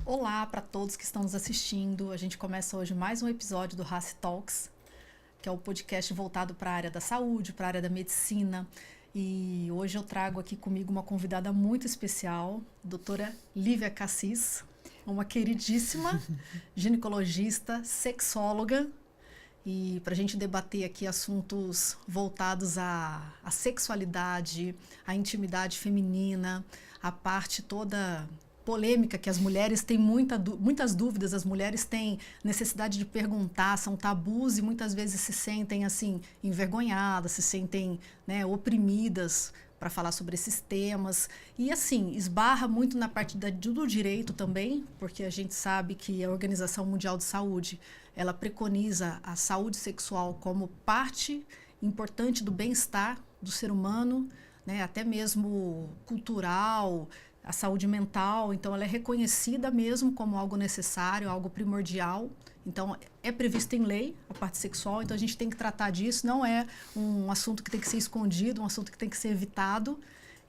Olá para todos que estão nos assistindo. A gente começa hoje mais um episódio do Race Talks, que é o podcast voltado para a área da saúde, para a área da medicina. E hoje eu trago aqui comigo uma convidada muito especial, a doutora Lívia Cassis, uma queridíssima ginecologista, sexóloga, e para a gente debater aqui assuntos voltados à sexualidade, à intimidade feminina, a parte toda polêmica que as mulheres têm muitas dúvidas, as mulheres têm necessidade de perguntar, são tabus e muitas vezes se sentem assim envergonhadas, se sentem, né, oprimidas para falar sobre esses temas. E assim, esbarra muito na parte do direito também, porque a gente sabe que a Organização Mundial de Saúde, ela preconiza a saúde sexual como parte importante do bem-estar do ser humano, né, até mesmo cultural, a saúde mental. Então ela é reconhecida mesmo como algo necessário, algo primordial. Então é previsto em lei a parte sexual, então a gente tem que tratar disso, não é um assunto que tem que ser escondido, um assunto que tem que ser evitado.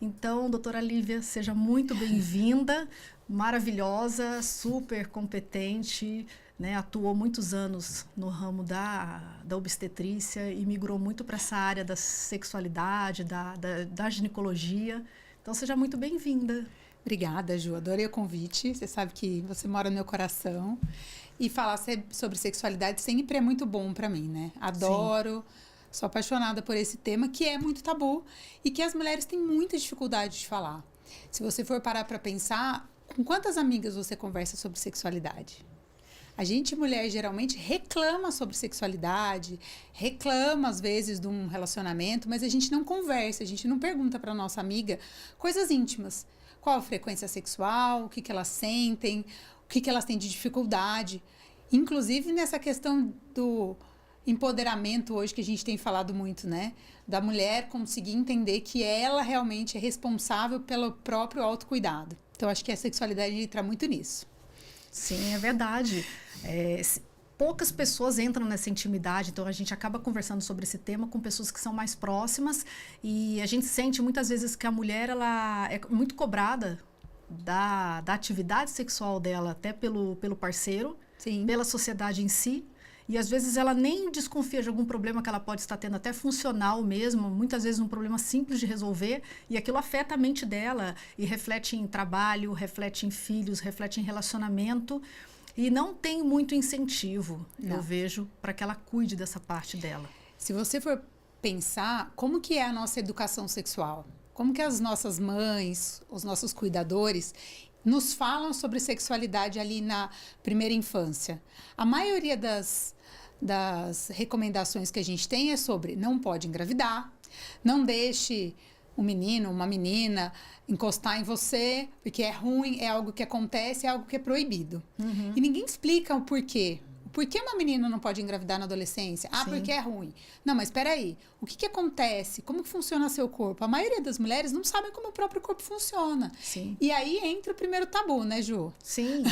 Então, doutora Lívia, seja muito bem-vinda, maravilhosa, super competente, né? Atuou muitos anos no ramo da obstetrícia e migrou muito para essa área da sexualidade, da ginecologia. Então, seja muito bem-vinda. Obrigada, Ju. Adorei o convite. Você sabe que você mora no meu coração. E falar sobre sexualidade sempre é muito bom para mim, né? Adoro, sim. Sou apaixonada por esse tema que é muito tabu e que as mulheres têm muita dificuldade de falar. Se você for parar para pensar, com quantas amigas você conversa sobre sexualidade? A gente, mulher, geralmente reclama sobre sexualidade, reclama às vezes de um relacionamento, mas a gente não conversa, a gente não pergunta para nossa amiga coisas íntimas. Qual a frequência sexual, o que elas sentem, o que elas têm de dificuldade. Inclusive nessa questão do empoderamento hoje que a gente tem falado muito, né? Da mulher conseguir entender que ela realmente é responsável pelo próprio autocuidado. Então, acho que a sexualidade entra muito nisso. Sim, é verdade. Poucas pessoas entram nessa intimidade, então a gente acaba conversando sobre esse tema com pessoas que são mais próximas e a gente sente muitas vezes que a mulher ela é muito cobrada da atividade sexual dela, até pelo parceiro, sim, pela sociedade em si. E às vezes ela nem desconfia de algum problema que ela pode estar tendo, até funcional mesmo, muitas vezes um problema simples de resolver, e aquilo afeta a mente dela e reflete em trabalho, reflete em filhos, reflete em relacionamento, e não tem muito incentivo, eu vejo, para que ela cuide dessa parte dela. Se você for pensar, como que é a nossa educação sexual? Como que as nossas mães, os nossos cuidadores nos falam sobre sexualidade ali na primeira infância? A maioria das recomendações que a gente tem é sobre não pode engravidar, não deixe um menino, uma menina encostar em você, porque é ruim, é algo que acontece, é algo que é proibido. Uhum. E ninguém explica o porquê. Por que uma menina não pode engravidar na adolescência? Ah, sim, porque é ruim. Não, mas espera aí. O que acontece? Como que funciona seu corpo? A maioria das mulheres não sabem como o próprio corpo funciona. Sim. E aí entra o primeiro tabu, né, Ju? Sim.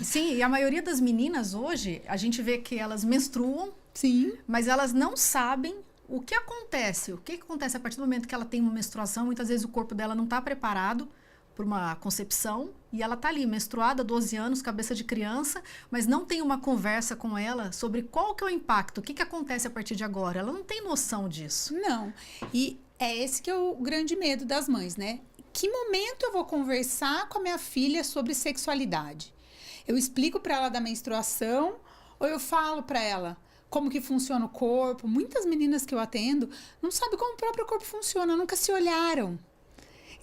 Sim, e a maioria das meninas hoje, a gente vê que elas menstruam, sim, mas elas não sabem o que acontece. O que acontece a partir do momento que ela tem uma menstruação? Muitas vezes o corpo dela não está preparado por uma concepção e ela está ali, menstruada, 12 anos, cabeça de criança, mas não tem uma conversa com ela sobre qual que é o impacto, o que acontece a partir de agora. Ela não tem noção disso. Não. E é esse que é o grande medo das mães, né? Que momento eu vou conversar com a minha filha sobre sexualidade? Eu explico para ela da menstruação ou eu falo para ela como que funciona o corpo? Muitas meninas que eu atendo não sabem como o próprio corpo funciona, nunca se olharam.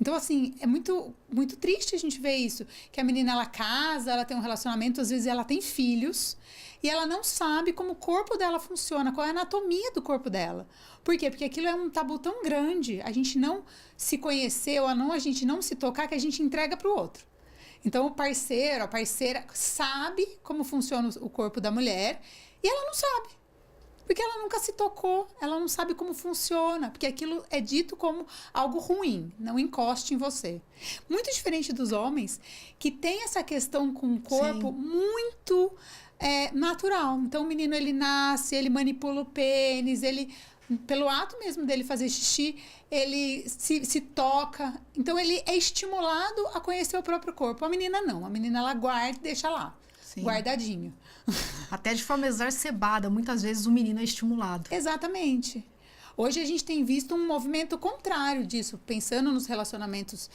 Então, assim, é muito, muito triste a gente ver isso. Que a menina, ela casa, ela tem um relacionamento, às vezes ela tem filhos, e ela não sabe como o corpo dela funciona, qual é a anatomia do corpo dela. Por quê? Porque aquilo é um tabu tão grande, a gente não se conhecer, ou a gente não se tocar, que a gente entrega para o outro. Então, o parceiro, a parceira sabe como funciona o corpo da mulher, e ela não sabe. Porque ela nunca se tocou, ela não sabe como funciona, porque aquilo é dito como algo ruim, não encoste em você. Muito diferente dos homens, que tem essa questão com o corpo, sim, muito natural. Então, o menino, ele nasce, ele manipula o pênis, ele pelo ato mesmo dele fazer xixi, ele se toca. Então, ele é estimulado a conhecer o próprio corpo. A menina não. A menina, ela guarda e deixa lá, guardadinho. Até de forma exacerbada, muitas vezes o menino é estimulado. Exatamente. Hoje a gente tem visto um movimento contrário disso, pensando nos relacionamentos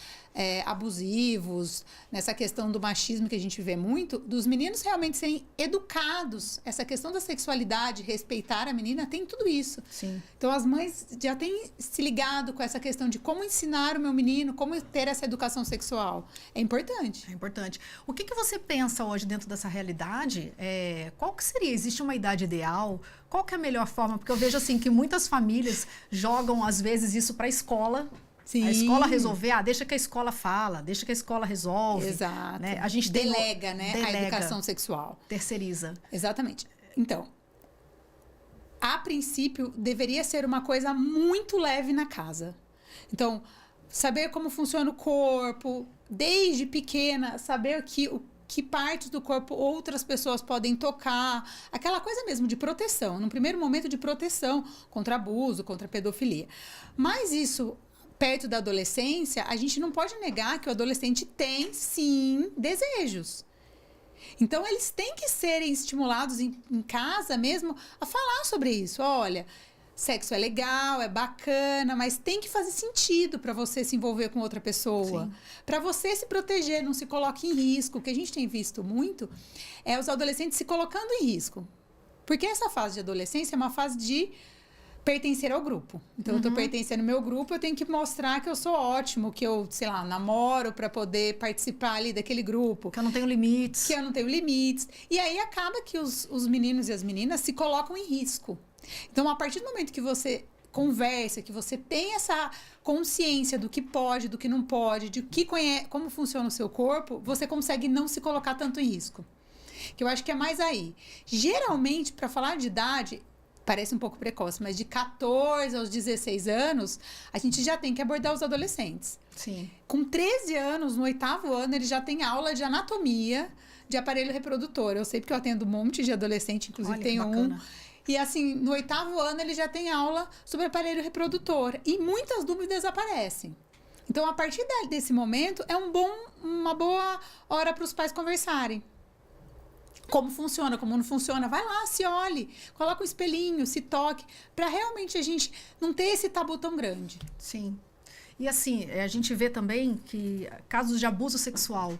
abusivos, nessa questão do machismo que a gente vê muito, dos meninos realmente serem educados. Essa questão da sexualidade, respeitar a menina, tem tudo isso. Sim. Então as mães já têm se ligado com essa questão de como ensinar o meu menino, como ter essa educação sexual. É importante. É importante. O que você pensa hoje dentro dessa realidade? Qual que seria? Existe uma idade ideal? Qual que é a melhor forma? Porque eu vejo assim que muitas famílias jogam, às vezes, isso para a escola. Sim. A escola resolver, deixa que a escola fala, deixa que a escola resolve. Exato. Né? A gente delega, a educação sexual. Terceiriza. Exatamente. Então, a princípio, deveria ser uma coisa muito leve na casa. Então, saber como funciona o corpo, desde pequena, saber que partes do corpo outras pessoas podem tocar, aquela coisa mesmo de proteção, num primeiro momento de proteção contra abuso, contra pedofilia. Mas isso, perto da adolescência, a gente não pode negar que o adolescente tem, sim, desejos. Então, eles têm que serem estimulados em casa mesmo a falar sobre isso. Olha, sexo é legal, é bacana, mas tem que fazer sentido para você se envolver com outra pessoa. Para você se proteger, não se coloque em risco. O que a gente tem visto muito é os adolescentes se colocando em risco. Porque essa fase de adolescência é uma fase de pertencer ao grupo. Então, eu tô pertencendo ao meu grupo, eu tenho que mostrar que eu sou ótimo, que eu, sei lá, namoro para poder participar ali daquele grupo. Que eu não tenho limites. Que eu não tenho limites. E aí acaba que os meninos e as meninas se colocam em risco. Então, a partir do momento que você conversa, que você tem essa consciência do que pode, do que não pode, de que como funciona o seu corpo, você consegue não se colocar tanto em risco. Que eu acho que é mais aí. Geralmente, para falar de idade, parece um pouco precoce, mas de 14 aos 16 anos, a gente já tem que abordar os adolescentes. Sim. Com 13 anos, no 8º ano, ele já tem aula de anatomia de aparelho reprodutor. Eu sei porque eu atendo um monte de adolescente, inclusive tem um. E assim, no 8º ano, ele já tem aula sobre aparelho reprodutor. E muitas dúvidas aparecem. Então, a partir desse momento, é uma boa hora para os pais conversarem. Como funciona, como não funciona. Vai lá, se olhe, coloca um espelhinho, se toque, para realmente a gente não ter esse tabu tão grande. Sim. E assim, a gente vê também que casos de abuso sexual.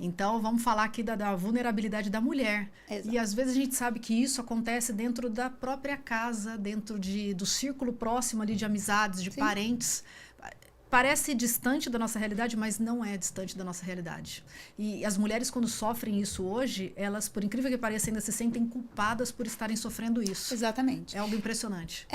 Então, vamos falar aqui da vulnerabilidade da mulher. Exato. E às vezes a gente sabe que isso acontece dentro da própria casa, dentro do círculo próximo ali de amizades, de parentes. Parece distante da nossa realidade, mas não é distante da nossa realidade. E as mulheres, quando sofrem isso hoje, elas, por incrível que pareça, ainda se sentem culpadas por estarem sofrendo isso. Exatamente. É algo impressionante.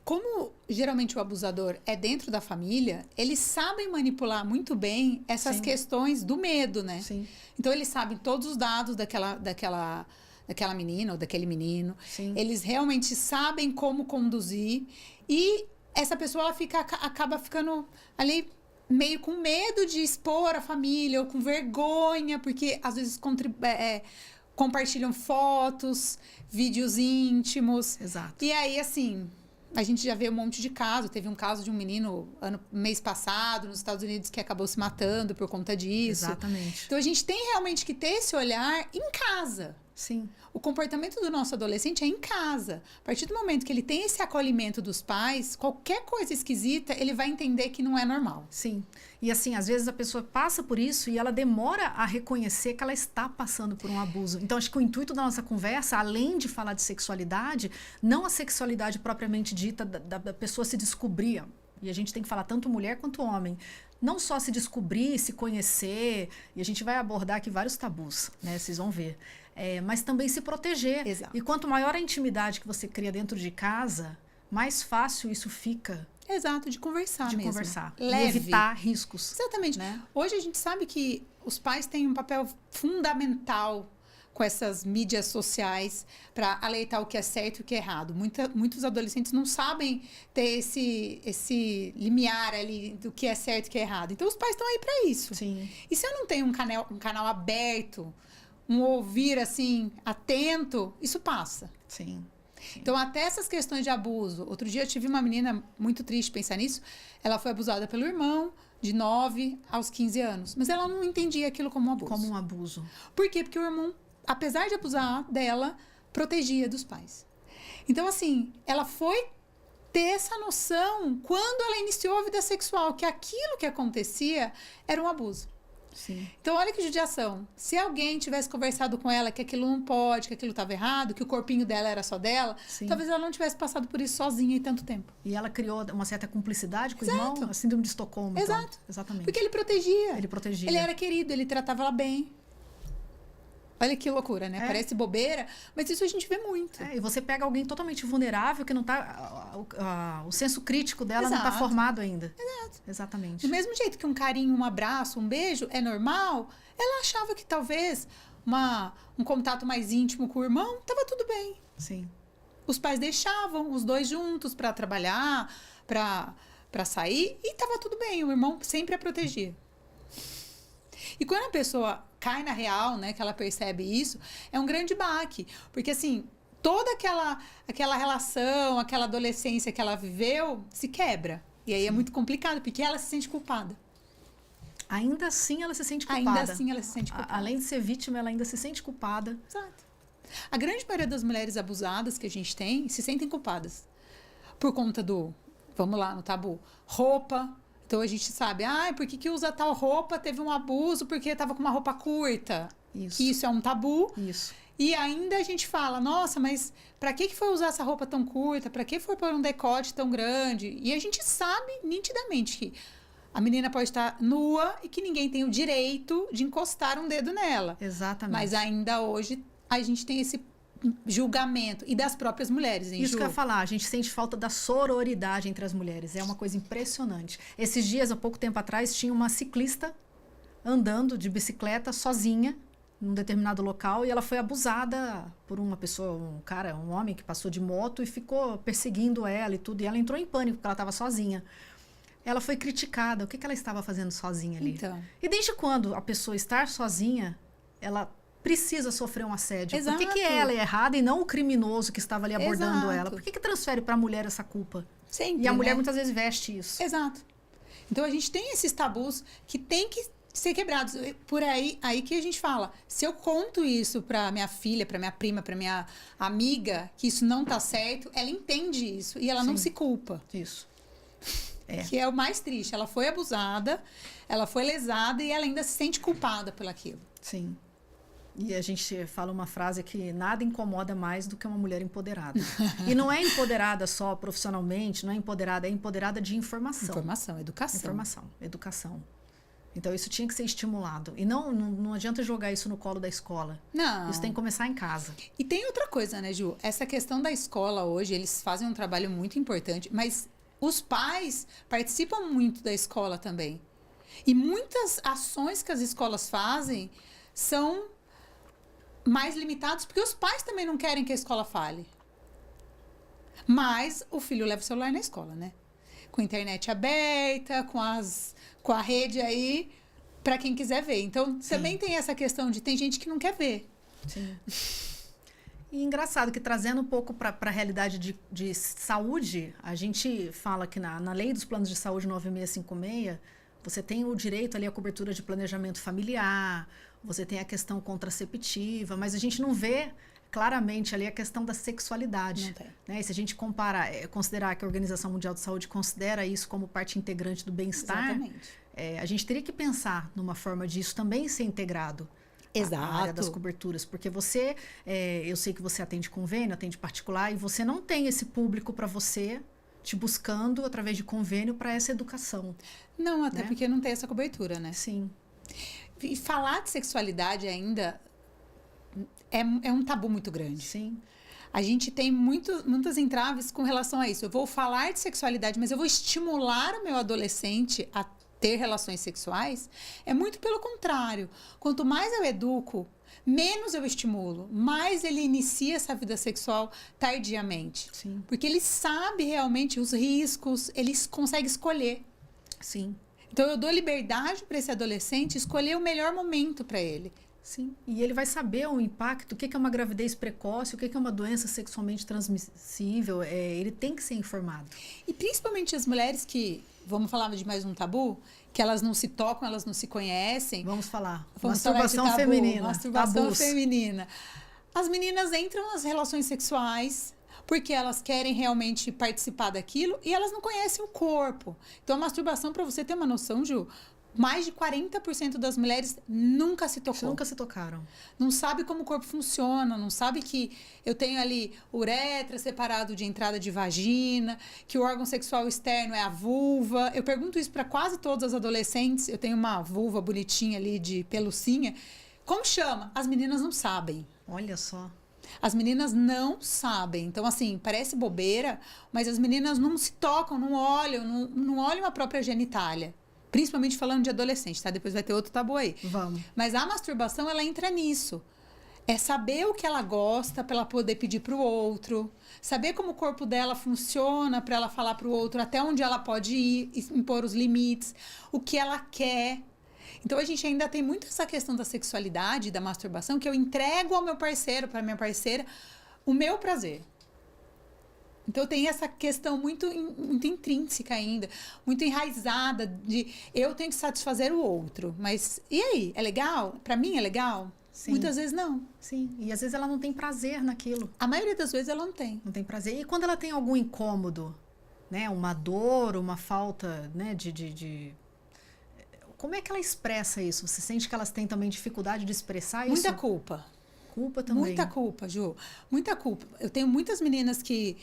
Como geralmente o abusador é dentro da família, eles sabem manipular muito bem essas questões do medo, né? Sim. Então, eles sabem todos os dados daquela menina ou daquele menino. Sim. Eles realmente sabem como conduzir e essa pessoa ela acaba ficando ali meio com medo de expor a família ou com vergonha, porque às vezes compartilham fotos, vídeos íntimos. Exato. E aí, assim, a gente já vê um monte de caso. Teve um caso de um menino mês passado nos Estados Unidos que acabou se matando por conta disso. Exatamente. Então, a gente tem realmente que ter esse olhar em casa. Sim. O comportamento do nosso adolescente é em casa. A partir do momento que ele tem esse acolhimento dos pais, qualquer coisa esquisita, ele vai entender que não é normal. Sim. E assim, às vezes a pessoa passa por isso e ela demora a reconhecer que ela está passando por um abuso. Então, acho que o intuito da nossa conversa, além de falar de sexualidade, não a sexualidade propriamente dita da pessoa se descobrir. E a gente tem que falar tanto mulher quanto homem. Não só se descobrir, se conhecer, e a gente vai abordar aqui vários tabus, né? Vocês vão ver. Mas também se proteger. Exato. E quanto maior a intimidade que você cria dentro de casa, mais fácil isso fica. Exato, de conversar mesmo. Conversar. Leve. E evitar riscos. Exatamente. Né? Hoje a gente sabe que os pais têm um papel fundamental com essas mídias sociais para alertar o que é certo e o que é errado. Muitos adolescentes não sabem ter esse limiar ali do que é certo e o que é errado. Então, os pais estão aí para isso. Sim. E se eu não tenho um canal aberto, um ouvir, assim, atento, isso passa. Sim. Então, até essas questões de abuso. Outro dia eu tive uma menina muito triste pensar nisso. Ela foi abusada pelo irmão, de 9 aos 15 anos. Mas ela não entendia aquilo como um abuso. Como um abuso. Por quê? Porque o irmão, apesar de abusar dela, protegia dos pais. Então, assim, ela foi ter essa noção quando ela iniciou a vida sexual, que aquilo que acontecia era um abuso. Sim. Então, olha que judiação. Se alguém tivesse conversado com ela que aquilo não pode, que aquilo estava errado, que o corpinho dela era só dela, Sim. talvez ela não tivesse passado por isso sozinha em tanto tempo. E ela criou uma certa cumplicidade com Exato. o irmão, a síndrome de Estocolmo. Exato. Então. Exatamente. Porque ele protegia. Ele protegia. Ele era querido, ele tratava ela bem. Olha que loucura, né? É. Parece bobeira, mas isso a gente vê muito. E você pega alguém totalmente vulnerável, que não tá. O senso crítico dela não está Exato. formado ainda. Exato. Exatamente. Do mesmo jeito que um carinho, um abraço, um beijo é normal, ela achava que talvez um contato mais íntimo com o irmão estava tudo bem. Sim. Os pais deixavam os dois juntos para trabalhar, para sair, e estava tudo bem. O irmão sempre a protegia. E quando a pessoa cai na real, né, que ela percebe isso, é um grande baque. Porque, assim, toda aquela relação, aquela adolescência que ela viveu, se quebra. E aí é muito complicado, porque ela se sente culpada. Ainda assim ela se sente culpada. Ainda assim ela se sente culpada. Além de ser vítima, ela ainda se sente culpada. Exato. A grande maioria das mulheres abusadas que a gente tem se sentem culpadas. Por conta do, vamos lá, no tabu, roupa. Então a gente sabe, por que usa tal roupa? Teve um abuso porque estava com uma roupa curta. Isso. Que isso é um tabu. Isso. E ainda a gente fala, nossa, mas pra que foi usar essa roupa tão curta? Pra que foi pôr um decote tão grande? E a gente sabe nitidamente que a menina pode estar nua e que ninguém tem o direito de encostar um dedo nela. Exatamente. Mas ainda hoje a gente tem esse julgamento. E das próprias mulheres, hein, Isso Ju? que eu ia falar, a gente sente falta da sororidade entre as mulheres. É uma coisa impressionante. Esses dias, há pouco tempo atrás, tinha uma ciclista andando de bicicleta sozinha num determinado local e ela foi abusada por uma pessoa, um homem que passou de moto e ficou perseguindo ela e tudo. E ela entrou em pânico porque ela estava sozinha. Ela foi criticada. O que ela estava fazendo sozinha ali? Então. E desde quando a pessoa estar sozinha, ela precisa sofrer um assédio? Exato. Por que ela é errada e não o criminoso que estava ali abordando Exato. ela? Por que transfere para a mulher essa culpa? Sempre, E a mulher né? muitas vezes veste isso. Exato. Então a gente tem esses tabus que tem que ser quebrados. Por aí que a gente fala, se eu conto isso pra minha filha, pra minha prima, pra minha amiga, que isso não tá certo, ela entende isso e ela não Sim. se culpa. Isso. Que é o mais triste. Ela foi abusada, ela foi lesada e ela ainda se sente culpada por aquilo. Sim. E a gente fala uma frase que nada incomoda mais do que uma mulher empoderada. E não é empoderada só profissionalmente, não é empoderada de informação. Informação, educação. Informação, educação. Então isso tinha que ser estimulado. E não adianta jogar isso no colo da escola. Não. Isso tem que começar em casa. E tem outra coisa, né, Ju? Essa questão da escola hoje, eles fazem um trabalho muito importante, mas os pais participam muito da escola também. E muitas ações que as escolas fazem são mais limitadas porque os pais também não querem que a escola fale. Mas o filho leva o celular na escola, né? Com a internet aberta, com a rede aí, para quem quiser ver. Então, também tem essa questão de tem gente que não quer ver. Sim. E engraçado que trazendo um pouco para a realidade de saúde, a gente fala que na lei dos planos de saúde 9656, você tem o direito ali à cobertura de planejamento familiar, você tem a questão contraceptiva, mas a gente não vê claramente ali a questão da sexualidade. Não tem. Né? E se a gente considerar que a Organização Mundial de Saúde considera isso como parte integrante do bem-estar, Exatamente. a gente teria que pensar numa forma disso também ser integrado. Exato. A área das coberturas, porque você, eu sei que você atende convênio, atende particular, e você não tem esse público para você te buscando através de convênio para essa educação. Não, até né? porque não tem essa cobertura, né? Sim. E falar de sexualidade ainda é um tabu muito grande. Sim. A gente tem muitas entraves com relação a isso. Eu vou falar de sexualidade, mas eu vou estimular o meu adolescente a ter relações sexuais? É muito pelo contrário. Quanto mais eu educo, menos eu estimulo, mais ele inicia essa vida sexual tardiamente. Sim. Porque ele sabe realmente os riscos, ele consegue escolher. Sim. Então eu dou liberdade para esse adolescente escolher o melhor momento para ele. Sim, e ele vai saber o impacto, o que é uma gravidez precoce, o que é uma doença sexualmente transmissível, ele tem que ser informado. E principalmente as mulheres que, vamos falar de mais um tabu, que elas não se tocam, elas não se conhecem. Vamos falar. Masturbação Masturbação feminina. Masturbação Tabus. feminina. As meninas entram nas relações sexuais porque elas querem realmente participar daquilo e elas não conhecem o corpo. Então, a masturbação, para você ter uma noção, Ju, mais de 40% das mulheres nunca se tocou. Nunca se tocaram. Não sabe como o corpo funciona, não sabe que eu tenho ali uretra separado de entrada de vagina, que o órgão sexual externo é a vulva. Eu pergunto isso para quase todas as adolescentes. Eu tenho uma vulva bonitinha ali de pelucinha. Como chama? As meninas não sabem. Olha só. As meninas não sabem. Então, assim, parece bobeira, mas as meninas não se tocam, não olham a própria genitália. Principalmente falando de adolescente, tá? Depois vai ter outro tabu aí. Vamos. Mas a masturbação, ela entra nisso. É saber o que ela gosta para ela poder pedir para o outro. Saber como o corpo dela funciona para ela falar para o outro até onde ela pode ir, impor os limites, o que ela quer. Então, a gente ainda tem muito essa questão da sexualidade, da masturbação, que eu entrego ao meu parceiro, para minha parceira, o meu prazer. Então, tem essa questão muito intrínseca ainda, muito enraizada de eu tenho que satisfazer o outro. Mas, e aí? É legal? Para mim é legal? Sim. Muitas vezes não. Sim, e às vezes ela não tem prazer naquilo. A maioria das vezes ela não tem. Não tem prazer. E quando ela tem algum incômodo, né? Uma dor, uma falta, né? Como é que ela expressa isso? Você sente que elas têm também dificuldade de expressar isso? Muita culpa. Culpa também. Muita culpa, Ju. Muita culpa. Eu tenho muitas meninas que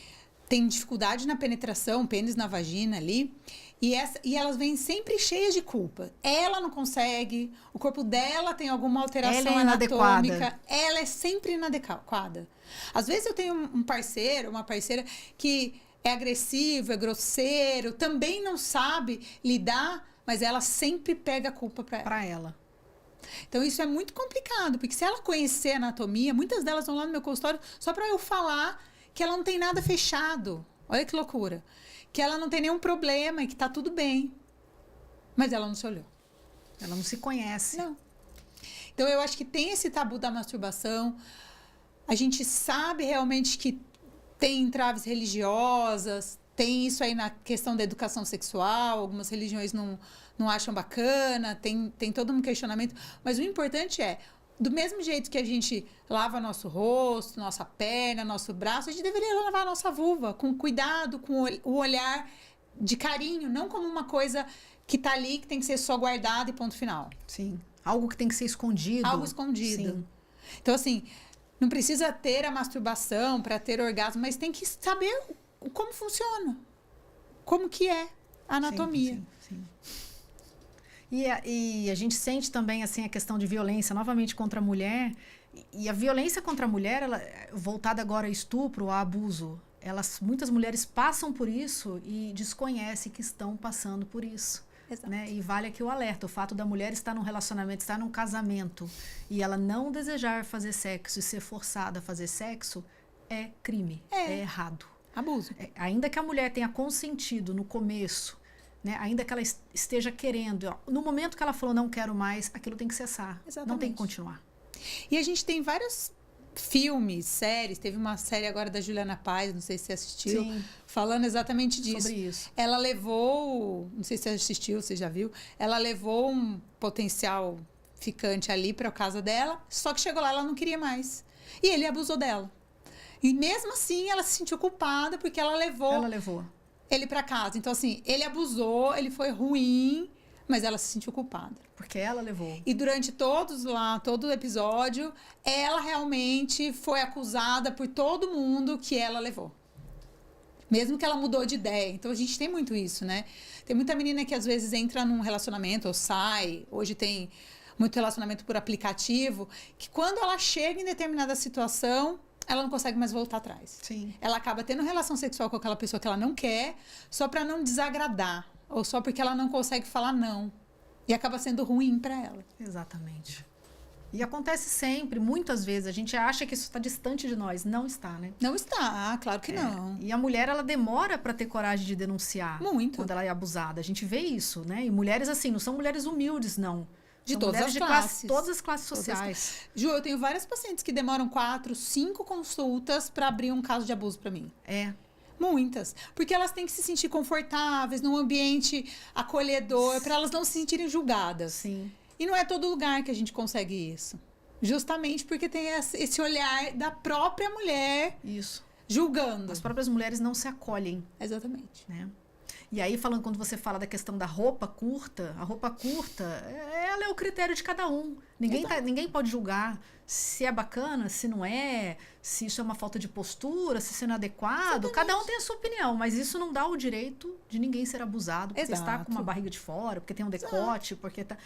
têm dificuldade na penetração, pênis na vagina ali, e elas vêm sempre cheias de culpa. Ela não consegue, o corpo dela tem alguma alteração anatômica, ela é sempre inadequada. Às vezes eu tenho um parceiro, uma parceira que é agressivo, é grosseiro, também não sabe lidar, mas ela sempre pega a culpa para ela. Então, isso é muito complicado, porque se ela conhecer a anatomia, muitas delas vão lá no meu consultório só para eu falar que ela não tem nada fechado. Olha que loucura. Que ela não tem nenhum problema e que tá tudo bem. Mas ela não se olhou. Ela não se conhece. Não. Então, eu acho que tem esse tabu da masturbação. A gente sabe realmente que tem entraves religiosas, tem isso aí na questão da educação sexual, algumas religiões não acham bacana, tem todo um questionamento. Mas o importante é, do mesmo jeito que a gente lava nosso rosto, nossa perna, nosso braço, a gente deveria lavar a nossa vulva com cuidado, com o olhar de carinho, não como uma coisa que tá ali, que tem que ser só guardada e ponto final. Sim. Algo que tem que ser escondido. Algo escondido. Sim. Então, assim, não precisa ter a masturbação para ter orgasmo, mas tem que saber como funciona, como que é a anatomia. Sim. E a gente sente também assim a questão de violência novamente contra a mulher, e a violência contra a mulher, ela, voltada agora a estupro, a abuso, muitas mulheres passam por isso e desconhecem que estão passando por isso. Exato. Né? E vale aqui o alerta, o fato da mulher estar num relacionamento, estar num casamento e ela não desejar fazer sexo e ser forçada a fazer sexo é crime, é errado. Abuso. Ainda que a mulher tenha consentido no começo, né, ainda que ela esteja querendo, no momento que ela falou não quero mais, aquilo tem que cessar. Exatamente. Não tem que continuar. E a gente tem vários filmes, séries, teve uma série agora da Juliana Paz, não sei se você assistiu, Sim. falando exatamente disso. Sobre isso. Ela levou, não sei se você assistiu, você já viu, ela levou um potencial ficante ali para a casa dela, só que chegou lá, ela não queria mais. E ele abusou dela. E mesmo assim, ela se sentiu culpada porque ela levou ele para casa. Então, assim, ele abusou, ele foi ruim, mas ela se sentiu culpada. Porque ela levou. E durante todo o episódio, ela realmente foi acusada por todo mundo que ela levou. Mesmo que ela mudou de ideia. Então, a gente tem muito isso, né? Tem muita menina que às vezes entra num relacionamento ou sai. Hoje tem muito relacionamento por aplicativo. Que quando ela chega em determinada situação, ela não consegue mais voltar atrás. Sim. Ela acaba tendo relação sexual com aquela pessoa que ela não quer, só para não desagradar. Ou só porque ela não consegue falar não. E acaba sendo ruim para ela. Exatamente. E acontece sempre, muitas vezes, a gente acha que isso está distante de nós. Não está, né? Não está, claro que não. E a mulher, ela demora para ter coragem de denunciar. Muito. Quando ela é abusada. A gente vê isso, né? E mulheres assim, não são mulheres humildes, não. De São todas mulheres as de classes. todas as classes sociais. Ju, eu tenho várias pacientes que demoram 4, 5 consultas para abrir um caso de abuso para mim. É. Muitas. Porque elas têm que se sentir confortáveis num ambiente acolhedor, para elas não se sentirem julgadas. Sim. E não é todo lugar que a gente consegue isso. Justamente porque tem esse olhar da própria mulher Isso. julgando. As próprias mulheres não se acolhem, Exatamente. né? E aí, falando, quando você fala da questão da roupa curta, a roupa curta, ela é o critério de cada um. Ninguém pode julgar se é bacana, se não é, se isso é uma falta de postura, se isso é inadequado. Exatamente. Cada um tem a sua opinião, mas isso não dá o direito de ninguém ser abusado, porque está Exato. com uma barriga de fora, porque tem um decote, porque tá...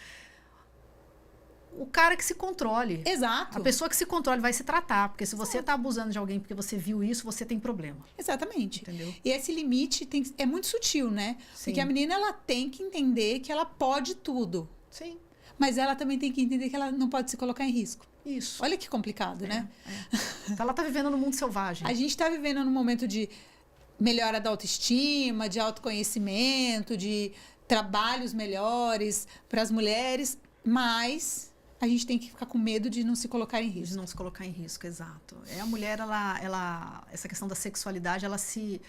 O cara que se controle. Exato. A pessoa que se controle vai se tratar, porque se você está abusando de alguém porque você viu isso, você tem problema. Exatamente. Entendeu? E esse limite é muito sutil, né? Sim. Porque a menina, ela tem que entender que ela pode tudo. Sim. Mas ela também tem que entender que ela não pode se colocar em risco. Isso. Olha que complicado, né? Então ela tá vivendo no mundo selvagem. A gente está vivendo num momento de melhora da autoestima, de autoconhecimento, de trabalhos melhores para as mulheres, mas a gente tem que ficar com medo de não se colocar em De risco. não se colocar em risco, exato. A mulher, essa questão da sexualidade, ela se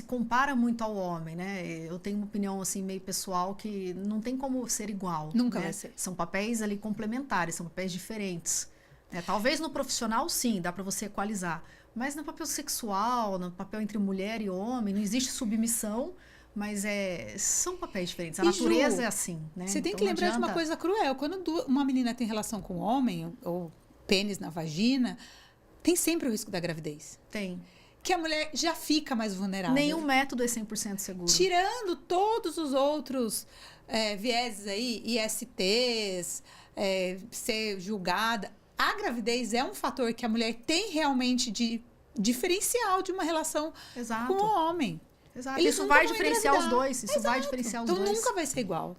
compara muito ao homem, né? Eu tenho uma opinião, assim, meio pessoal, que não tem como ser igual. Nunca né? vai ser. São papéis ali complementares, são papéis diferentes. Né? Talvez no profissional, sim, dá para você equalizar. Mas no papel sexual, no papel entre mulher e homem, não existe submissão, mas são papéis diferentes. A natureza Ju, é assim, né? Você tem Então que não lembrar de uma adianta- coisa cruel. Quando uma menina tem relação com um homem, ou pênis na vagina, tem sempre o risco da gravidez. Tem. Que a mulher já fica mais vulnerável. Nenhum método é 100% seguro. Tirando todos os outros vieses aí, ISTs, ser julgada, a gravidez é um fator que a mulher tem realmente de diferencial de uma relação Exato. com o homem. Exato. Eles Isso nunca vai vão diferenciar os engravidar. dois. Isso vai diferenciar os Então dois. nunca vai ser igual.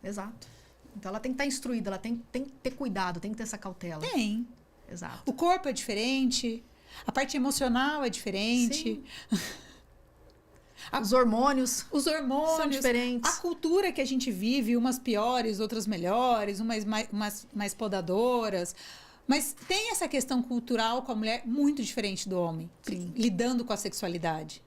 Exato. Então ela tem que estar instruída, ela tem que ter cuidado, tem que ter essa cautela. Tem. Exato. O corpo é diferente, a parte emocional é diferente. Sim. Os hormônios Os hormônios, são diferentes. a cultura que a gente vive, umas piores, outras melhores, umas mais podadoras. Mas tem essa questão cultural com a mulher muito diferente do homem, Sim. lidando com a sexualidade.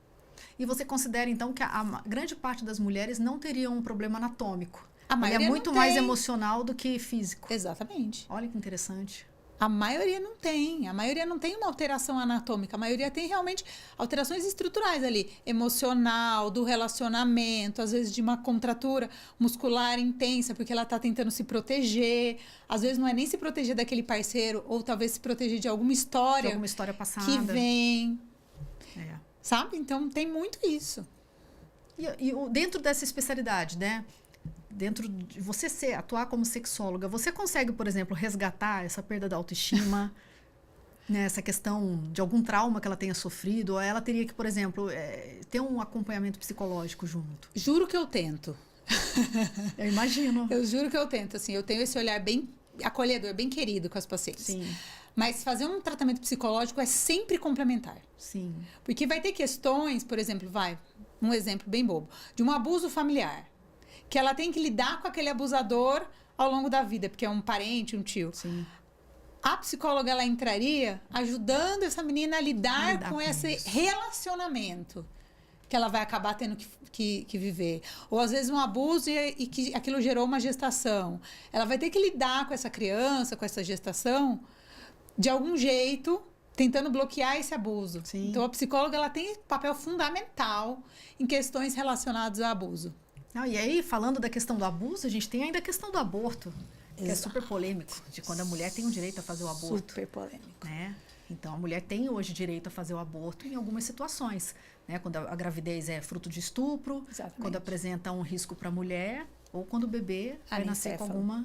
E você considera, então, que a grande parte das mulheres não teriam um problema anatômico. A Ele maioria é muito não mais tem. emocional do que físico. Exatamente. Olha que interessante. A maioria não tem. A maioria não tem uma alteração anatômica. A maioria tem realmente alterações estruturais ali. Emocional, do relacionamento, às vezes de uma contratura muscular intensa, porque ela está tentando se proteger. Às vezes não é nem se proteger daquele parceiro, ou talvez se proteger de alguma De história alguma história passada. que vem. É. Sabe? Então tem muito isso. Dentro dessa especialidade, né? Dentro de você atuar como sexóloga, você consegue, por exemplo, resgatar essa perda da autoestima, né? Essa questão de algum trauma que ela tenha sofrido, ou ela teria que, por exemplo, ter um acompanhamento psicológico junto? Juro que eu tento. Eu imagino. Eu juro que eu tento. Assim, eu tenho esse olhar bem acolhedor, bem querido com as pacientes. Sim, Mas fazer um tratamento psicológico é sempre complementar. sim. Porque vai ter questões, por exemplo, um exemplo bem bobo, de um abuso familiar. Que ela tem que lidar com aquele abusador ao longo da vida, porque é um parente, um tio. Sim. A psicóloga, ela entraria ajudando essa menina a lidar com com esse isso. relacionamento que ela vai acabar tendo que viver. Ou, às vezes, um abuso e que aquilo gerou uma gestação. Ela vai ter que lidar com essa criança, com essa gestação, de algum jeito, tentando bloquear esse abuso. Sim. Então, a psicóloga, ela tem papel fundamental em questões relacionadas ao abuso. Não, e aí, falando da questão do abuso, a gente tem ainda a questão do aborto, que é Exato. super polêmico, de quando a mulher tem o direito a fazer o aborto. Super polêmico. Né? Então, a mulher tem hoje direito a fazer o aborto em algumas situações. Né? Quando a gravidez é fruto de estupro, Exatamente. quando apresenta um risco para a mulher, ou quando o bebê vai nascer com Anencefalo.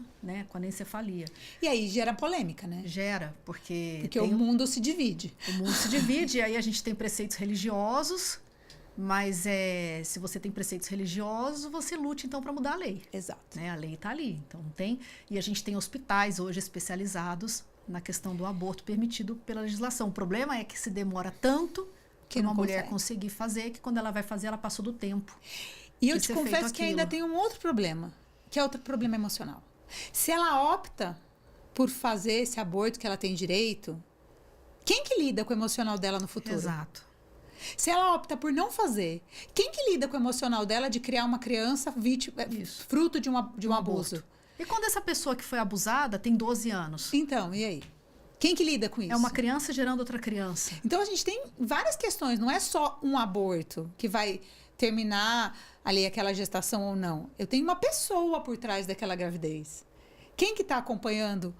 com anencefalia. E aí gera polêmica, né? Gera, porque Porque tem o mundo se divide. o mundo se divide, e aí a gente tem preceitos religiosos, mas se você tem preceitos religiosos, você lute então para mudar a lei. Exato. Né? A lei está ali, então tem. E a gente tem hospitais hoje especializados na questão do aborto permitido pela legislação. O problema é que se demora tanto Que para não uma mulher consegue. conseguir fazer, que quando ela vai fazer, ela passou do tempo. E eu de te ser confesso feito que ainda aquilo. tem um outro problema, que é outro problema emocional. Se ela opta por fazer esse aborto que ela tem direito, quem que lida com o emocional dela no futuro? Exato. Se ela opta por não fazer, quem que lida com o emocional dela de criar uma criança vítima, fruto de um abuso? E quando essa pessoa que foi abusada tem 12 anos? Então, e aí? Quem que lida com isso? É uma criança gerando outra criança. Então, a gente tem várias questões. Não é só um aborto que vai terminar ali aquela gestação ou não. Eu tenho uma pessoa por trás daquela gravidez. Quem que está acompanhando?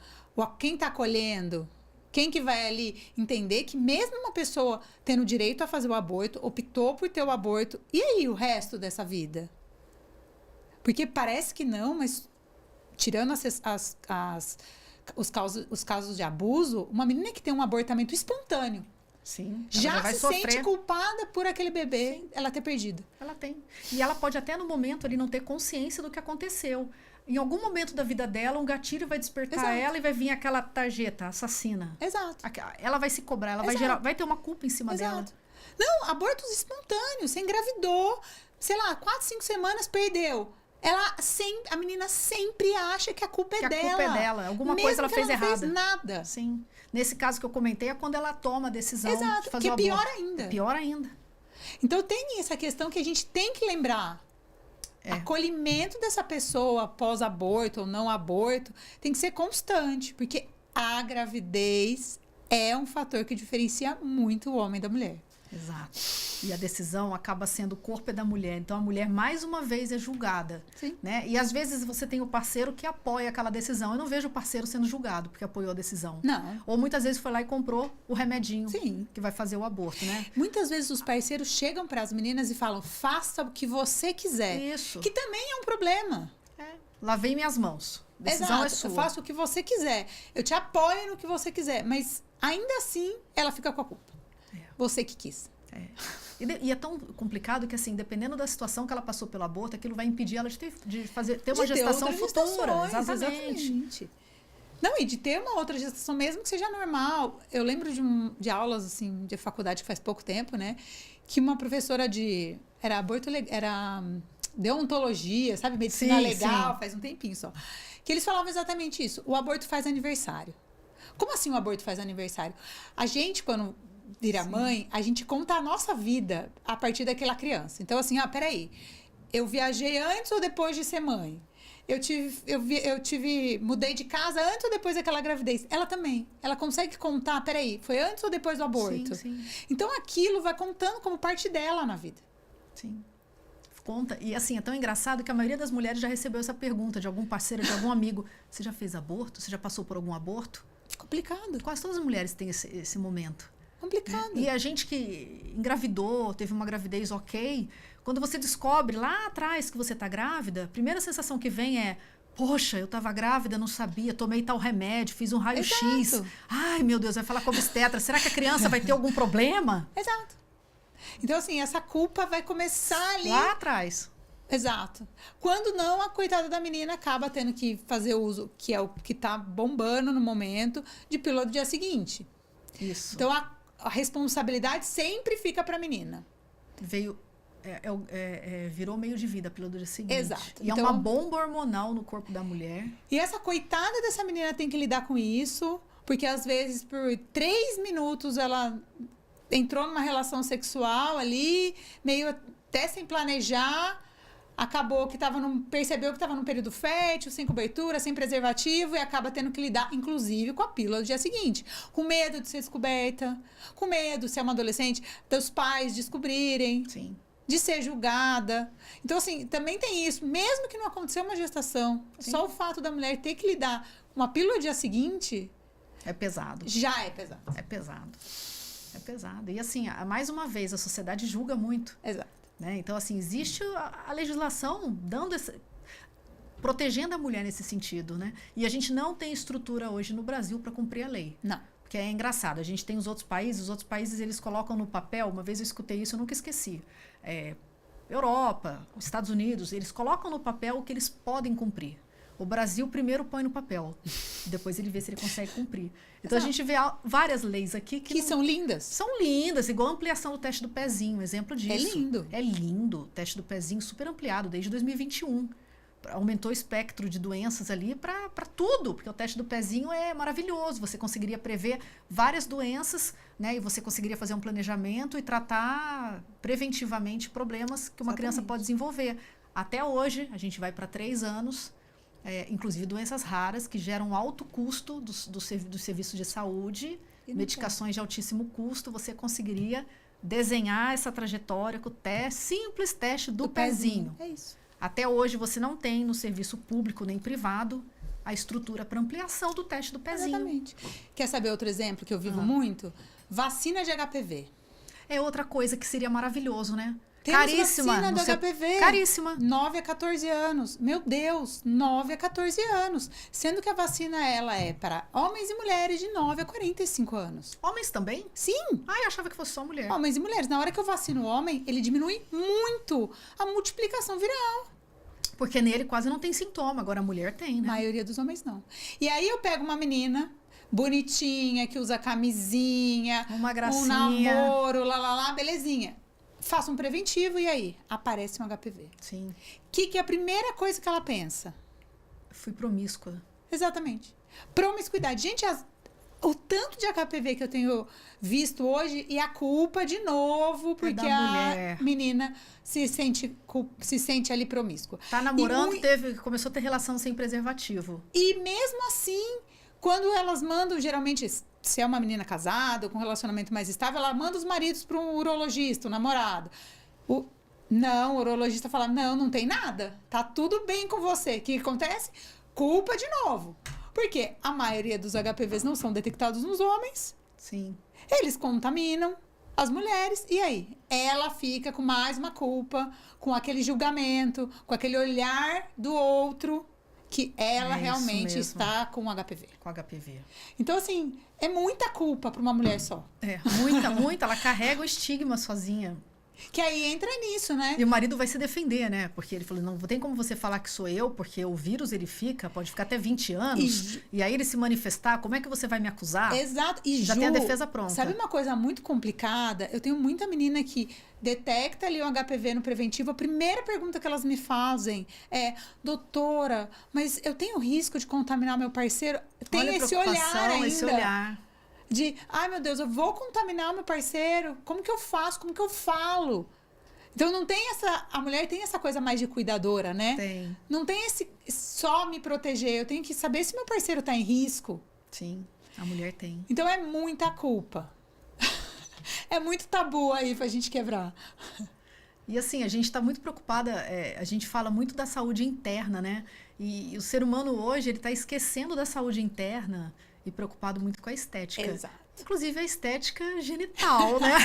Quem está acolhendo? Quem que vai ali entender que mesmo uma pessoa tendo direito a fazer o aborto, optou por ter o aborto, e aí o resto dessa vida? Porque parece que não, mas tirando os casos de abuso, uma menina que tem um abortamento espontâneo, sim, já vai se sofrer. sente culpada por aquele bebê, Sim. ela ter perdido. Ela tem. E ela pode até no momento ali não ter consciência do que aconteceu. Em algum momento da vida dela, um gatilho vai despertar Exato. ela e vai vir aquela tarjeta assassina. Exato. Ela vai se cobrar, ela vai ter uma culpa em cima dela. Exato. Não, abortos espontâneos. Você engravidou, sei lá, 4, 5 semanas, perdeu. A menina sempre acha que a culpa é dela. A culpa é dela. Alguma mesmo coisa ela que fez não errada. Fez nada. Sim. Nesse caso que eu comentei é quando ela toma a decisão Exato, de fazer que o é aborto. pior ainda. É pior ainda. Então tem essa questão que a gente tem que lembrar. Acolhimento dessa pessoa pós-aborto ou não aborto tem que ser constante, porque a gravidez é um fator que diferencia muito o homem da mulher. Exato. E a decisão acaba sendo o corpo é da mulher. Então a mulher mais uma vez é julgada. Sim. Né? E às vezes você tem o parceiro que apoia aquela decisão. Eu não vejo o parceiro sendo julgado porque apoiou a decisão. Não. Ou muitas vezes foi lá e comprou o remedinho. Sim. Que vai fazer o aborto, né? Muitas vezes os parceiros chegam para as meninas e falam: faça o que você quiser. Isso. Que também é um problema. Lavei minhas mãos. Decisão Exato. é sua. Eu faço o que você quiser. Eu te apoio no que você quiser. Mas ainda assim, ela fica com a culpa. Você que quis. E é tão complicado que, assim, dependendo da situação que ela passou pelo aborto, aquilo vai impedir ela de ter uma gestação futura. Exatamente. Não, e de ter uma outra gestação, mesmo que seja normal. Eu lembro de aulas, assim, de faculdade que faz pouco tempo, né? Que uma professora era deontologia, sabe? Medicina legal, faz um tempinho só. Que eles falavam exatamente isso. O aborto faz aniversário. Como assim o aborto faz aniversário? A gente, quando vira mãe, a gente conta a nossa vida a partir daquela criança. Então, assim, peraí. Eu viajei antes ou depois de ser mãe? Mudei de casa antes ou depois daquela gravidez? Ela também. Ela consegue contar, peraí, foi antes ou depois do aborto? Sim. Então, aquilo vai contando como parte dela na vida. Sim. Conta. E assim, é tão engraçado que a maioria das mulheres já recebeu essa pergunta de algum parceiro, de algum amigo. Você já fez aborto? Você já passou por algum aborto? Complicado. Quase todas as mulheres têm esse momento. Complicado. E a gente que engravidou, teve uma gravidez ok, quando você descobre lá atrás que você está grávida, a primeira sensação que vem é: poxa, eu estava grávida, não sabia, tomei tal remédio, fiz um raio-x. Ai, meu Deus, vai falar com a obstetra. Será que a criança vai ter algum problema? Exato. Então, assim, essa culpa vai começar ali. Lá atrás. Exato. Quando não, a coitada da menina acaba tendo que fazer uso, que é o que está bombando no momento, de pílula do dia seguinte. Isso. Então, a responsabilidade sempre fica para a menina. Virou meio de vida a pílula do dia seguinte. Exato. E então, é uma bomba hormonal no corpo da mulher. E essa coitada dessa menina tem que lidar com isso, porque às vezes por 3 minutos ela entrou numa relação sexual ali, meio até sem planejar, acabou que percebeu que estava num período fértil, sem cobertura, sem preservativo, e acaba tendo que lidar, inclusive, com a pílula do dia seguinte. Com medo de ser descoberta, com medo, se é uma adolescente, dos pais descobrirem. Sim. De ser julgada. Então, assim, também tem isso. Mesmo que não aconteceu uma gestação, só o fato da mulher ter que lidar com uma pílula do dia seguinte... É pesado. Já é pesado. É pesado. É pesado. E, assim, mais uma vez, a sociedade julga muito. Exato. Né? Então, assim, existe a legislação protegendo a mulher nesse sentido, né? E a gente não tem estrutura hoje no Brasil para cumprir a lei. Não. Porque é engraçado, a gente tem os outros países eles colocam no papel, uma vez eu escutei isso, eu nunca esqueci. Europa, os Estados Unidos, eles colocam no papel o que eles podem cumprir. O Brasil primeiro põe no papel, depois ele vê se ele consegue cumprir. Então, a gente vê várias leis aqui que são lindas. São lindas, igual a ampliação do teste do pezinho, um exemplo disso. É lindo. É lindo, o teste do pezinho super ampliado, desde 2021. aumentou o espectro de doenças ali para tudo, porque o teste do pezinho é maravilhoso. Você conseguiria prever várias doenças, né? E você conseguiria fazer um planejamento e tratar preventivamente problemas que uma criança pode desenvolver. Até hoje, a gente vai para 3 anos, inclusive doenças raras que geram alto custo do serviço de saúde, medicações de altíssimo custo. Você conseguiria desenhar essa trajetória com o simples teste do pezinho. É isso. Até hoje, você não tem no serviço público nem privado a estrutura para ampliação do teste do pezinho. Exatamente. Quer saber outro exemplo que eu vivo muito? Vacina de HPV. É outra coisa que seria maravilhoso, né? Temos Caríssima. vacina do HPV. Caríssima. 9 a 14 anos. Meu Deus, 9 a 14 anos. Sendo que a vacina, ela é para homens e mulheres de 9 a 45 anos. Homens também? Sim. Ah, eu achava que fosse só mulher. Homens e mulheres. Na hora que eu vacino o homem, ele diminui muito a multiplicação viral. Porque nele quase não tem sintoma. Agora a mulher tem, né? A maioria dos homens não. E aí eu pego uma menina bonitinha, que usa camisinha, uma gracinha, um namoro, belezinha. Faço um preventivo e aí aparece um HPV. Sim. O que é a primeira coisa que ela pensa? Fui promíscua. Exatamente. Promiscuidade. Gente, o tanto de HPV que eu tenho visto hoje e a culpa de novo, porque a menina se sente ali promíscua. Tá namorando, começou a ter relação sem preservativo. E mesmo assim, quando elas mandam, geralmente, se é uma menina casada, com um relacionamento mais estável, ela manda os maridos para um urologista, um namorado. O urologista fala, não tem nada, tá tudo bem com você. O que acontece? Culpa de novo. Porque a maioria dos HPVs não são detectados nos homens. Sim. Eles contaminam as mulheres. E aí? Ela fica com mais uma culpa, com aquele julgamento, com aquele olhar do outro, que ela realmente está com HPV. Com HPV. Então, assim, é muita culpa para uma mulher só. Muita. Ela carrega o estigma sozinha. Que aí entra nisso, né? E o marido vai se defender, né? Porque ele falou, não tem como você falar que sou eu, porque o vírus, pode ficar até 20 anos, e aí ele se manifestar, como é que você vai me acusar? Exato. E já tem a defesa pronta. Sabe uma coisa muito complicada? Eu tenho muita menina que detecta ali um HPV no preventivo, a primeira pergunta que elas me fazem é, doutora, mas eu tenho risco de contaminar meu parceiro? Tem esse olhar ainda. Esse olhar. De, ai meu Deus, eu vou contaminar meu parceiro, como que eu faço, como que eu falo? Então não tem a mulher tem essa coisa mais de cuidadora, né? Tem. Não tem esse só me proteger, eu tenho que saber se meu parceiro tá em risco. Sim, a mulher tem. Então é muita culpa. É muito tabu aí pra gente quebrar. E assim, a gente está muito preocupada, a gente fala muito da saúde interna, né? E o ser humano hoje, ele está esquecendo da saúde interna e preocupado muito com a estética. Exato. Inclusive a estética genital, né?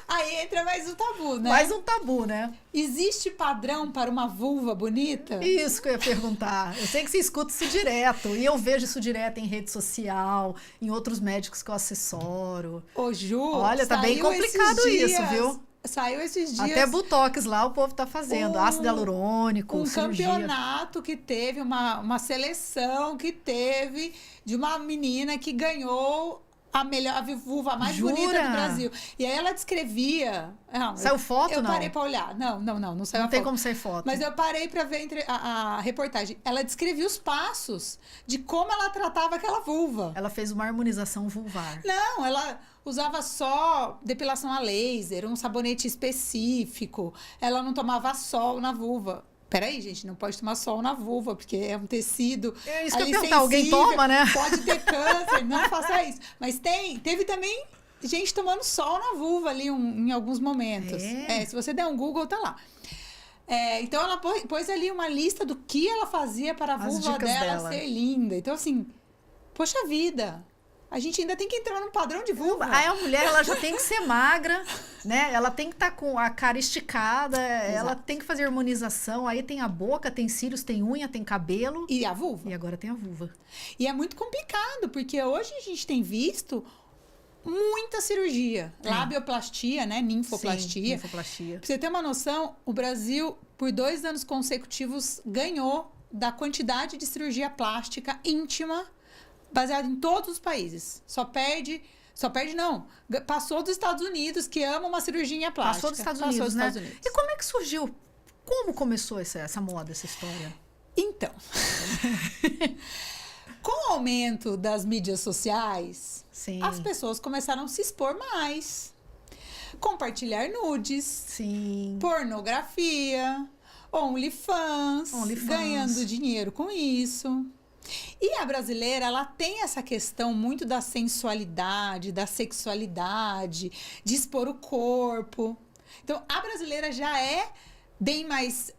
Aí entra mais um tabu, né? Mais um tabu, né? Existe padrão para uma vulva bonita? Isso que eu ia perguntar. Eu sei que você escuta isso direto. E eu vejo isso direto em rede social, em outros médicos que eu assessoro. Ô, Ju, olha, tá bem complicado isso, viu? Saiu esses dias. Até botox lá o povo tá fazendo. Ácido hialurônico, cirurgia. Campeonato que teve, uma seleção que teve de uma menina que ganhou a vulva mais bonita do Brasil. E aí ela descrevia... Saiu foto, não? Eu parei pra olhar. Não saiu a foto. Não tem como sair foto. Mas eu parei pra ver a reportagem. Ela descrevia os passos de como ela tratava aquela vulva. Ela fez uma harmonização vulvar. Não, ela usava só depilação a laser, um sabonete específico. Ela não tomava sol na vulva. Peraí, gente, não pode tomar sol na vulva, porque é um tecido. É isso que eu ia perguntar, alguém toma, né? Pode ter câncer, não faça isso. Mas teve também gente tomando sol na vulva ali em alguns momentos. Se você der um Google, tá lá. Então ela pôs ali uma lista do que ela fazia para a vulva dela ser linda. Então, assim, poxa vida. A gente ainda tem que entrar num padrão de vulva. Aí a mulher, ela já tem que ser magra, né? Ela tem que estar com a cara esticada, ela tem que fazer harmonização. Aí tem a boca, tem cílios, tem unha, tem cabelo. E a vulva. E agora tem a vulva. E é muito complicado, porque hoje a gente tem visto muita cirurgia. Labioplastia, né? Ninfoplastia. Sim, ninfoplastia. Pra você ter uma noção, o Brasil, por 2 anos consecutivos, ganhou da quantidade de cirurgia plástica íntima baseado em todos os países. Só perde não. Passou dos Estados Unidos, que ama uma cirurgia plástica. Passou dos Estados Unidos, né? E como é que surgiu Como começou essa moda, essa história? Então, com o aumento das mídias sociais, Sim. as pessoas começaram a se expor mais. Compartilhar nudes, Sim. pornografia, OnlyFans, ganhando dinheiro com isso. E a brasileira, ela tem essa questão muito da sensualidade, da sexualidade, de expor o corpo. Então, a brasileira já é bem mais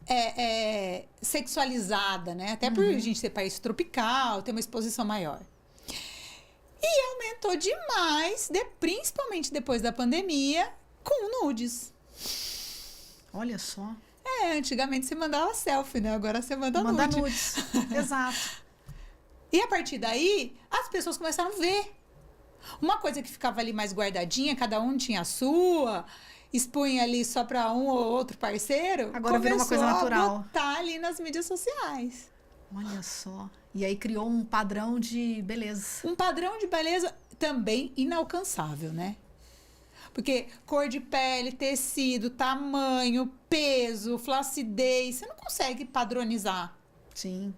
sexualizada, né? Até por a gente ser país tropical, ter uma exposição maior. E aumentou demais, principalmente depois da pandemia, com nudes. Olha só. Antigamente você mandava selfie, né? Agora você manda nudes. Exato. E a partir daí, as pessoas começaram a ver. Uma coisa que ficava ali mais guardadinha, cada um tinha a sua, expunha ali só para um ou outro parceiro. Agora virou uma coisa natural. Botar ali nas mídias sociais. Olha só. E aí criou um padrão de beleza. Um padrão de beleza também inalcançável, né? Porque cor de pele, tecido, tamanho, peso, flacidez, você não consegue padronizar. Sim.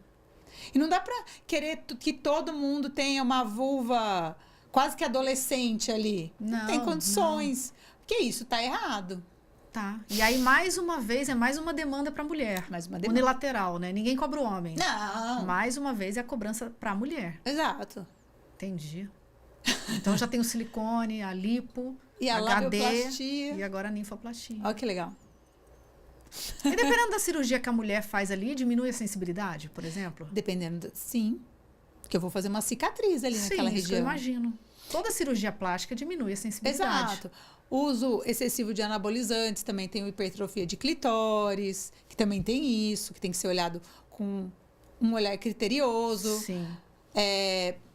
E não dá pra querer que todo mundo tenha uma vulva quase que adolescente ali. Não tem condições. Porque isso tá errado. Tá. E aí, mais uma vez, é mais uma demanda pra mulher. Mais uma demanda. Unilateral, né? Ninguém cobra o homem. Não. Mais uma vez, é a cobrança pra mulher. Exato. Entendi. Então, já tem o silicone, a lipo, e a HD, labioplastia. E agora a ninfoplastia. Olha que legal. E dependendo da cirurgia que a mulher faz ali, diminui a sensibilidade, por exemplo? Dependendo, sim. Porque eu vou fazer uma cicatriz ali naquela região. Isso que eu imagino. Toda cirurgia plástica diminui a sensibilidade. Exato. O uso excessivo de anabolizantes, também tem hipertrofia de clitóris, que também tem isso, que tem que ser olhado com um olhar criterioso. Sim.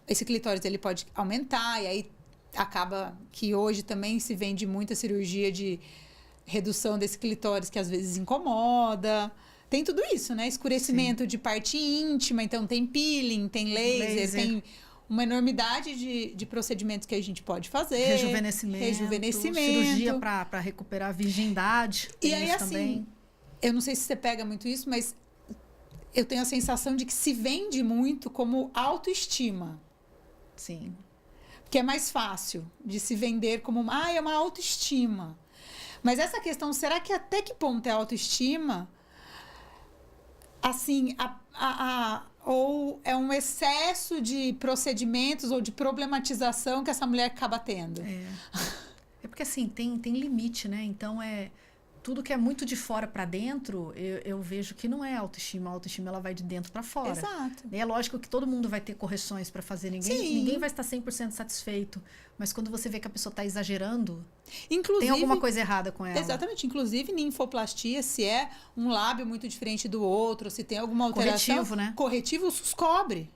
Esse clitóris ele pode aumentar, e aí acaba que hoje também se vende muita cirurgia de redução desse clitóris, que às vezes incomoda. Tem tudo isso, né? Escurecimento de parte íntima, então tem peeling, tem laser. Tem uma enormidade de procedimentos que a gente pode fazer. Rejuvenescimento. Cirurgia para recuperar a virgindade. E aí, assim, também. Eu não sei se você pega muito isso, mas eu tenho a sensação de que se vende muito como autoestima. Sim. Que é mais fácil de se vender como é uma autoestima. Mas essa questão, será que até que ponto é autoestima? Assim, ou é um excesso de procedimentos ou de problematização que essa mulher acaba tendo? É porque assim, tem limite, né? Então tudo que é muito de fora para dentro, eu vejo que não é autoestima. A autoestima ela vai de dentro para fora. Exato. É lógico que todo mundo vai ter correções para fazer. Ninguém vai estar 100% satisfeito. Mas quando você vê que a pessoa está exagerando, tem alguma coisa errada com ela. Exatamente. Inclusive, ninfoplastia, se é um lábio muito diferente do outro, se tem alguma alteração... Corretivo, né? Corretivo, o SUS cobre.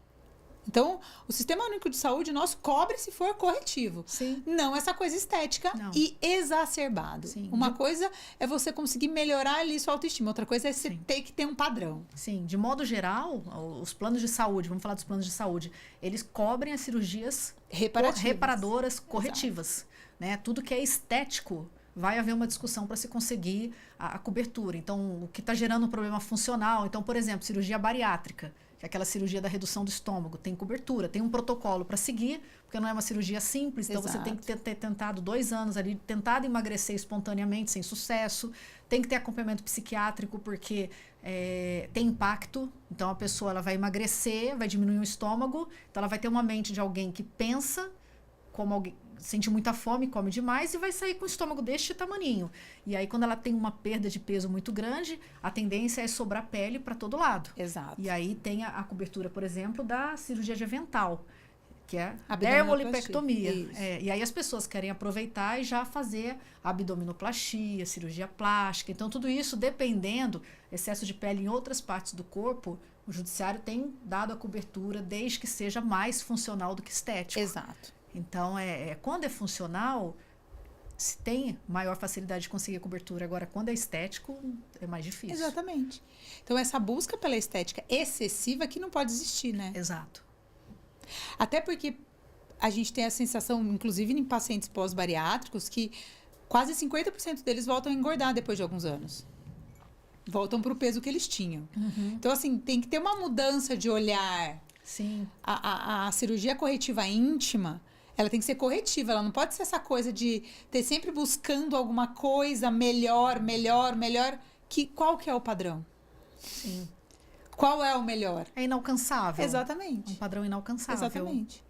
Então, o Sistema Único de Saúde nosso cobre se for corretivo. Sim. Não essa coisa estética e exacerbado. Sim. Uma coisa é você conseguir melhorar ali sua autoestima. Outra coisa é você ter que ter um padrão. Sim. De modo geral, os planos de saúde, vamos falar dos planos de saúde, eles cobrem as cirurgias reparadoras corretivas. Né? Tudo que é estético, vai haver uma discussão para se conseguir a cobertura. Então, o que está gerando um problema funcional. Então, por exemplo, cirurgia bariátrica, que é aquela cirurgia da redução do estômago, tem cobertura, tem um protocolo para seguir, porque não é uma cirurgia simples, então você tem que ter tentado 2 anos ali, tentado emagrecer espontaneamente, sem sucesso, tem que ter acompanhamento psiquiátrico, porque tem impacto, então a pessoa ela vai emagrecer, vai diminuir o estômago, então ela vai ter uma mente de alguém que pensa como alguém, sente muita fome, come demais e vai sair com o estômago deste tamaninho. E aí, quando ela tem uma perda de peso muito grande, a tendência é sobrar pele para todo lado. Exato. E aí tem a cobertura, por exemplo, da cirurgia de avental, que é a dermolipectomia. E aí as pessoas querem aproveitar e já fazer abdominoplastia, cirurgia plástica. Então, tudo isso, dependendo, excesso de pele em outras partes do corpo, o judiciário tem dado a cobertura desde que seja mais funcional do que estético. Exato. Então, quando é funcional, se tem maior facilidade de conseguir a cobertura. Agora, quando é estético, é mais difícil. Exatamente. Então, essa busca pela estética excessiva que não pode existir, né? Exato. Até porque a gente tem a sensação, inclusive em pacientes pós-bariátricos, que quase 50% deles voltam a engordar depois de alguns anos. voltam para o peso que eles tinham. Então, assim, tem que ter uma mudança de olhar. Sim. A cirurgia corretiva íntima, ela tem que ser corretiva, ela não pode ser essa coisa de ter sempre buscando alguma coisa melhor. Qual que é o padrão? Sim. Qual é o melhor? É inalcançável. Exatamente. Um padrão inalcançável. Exatamente.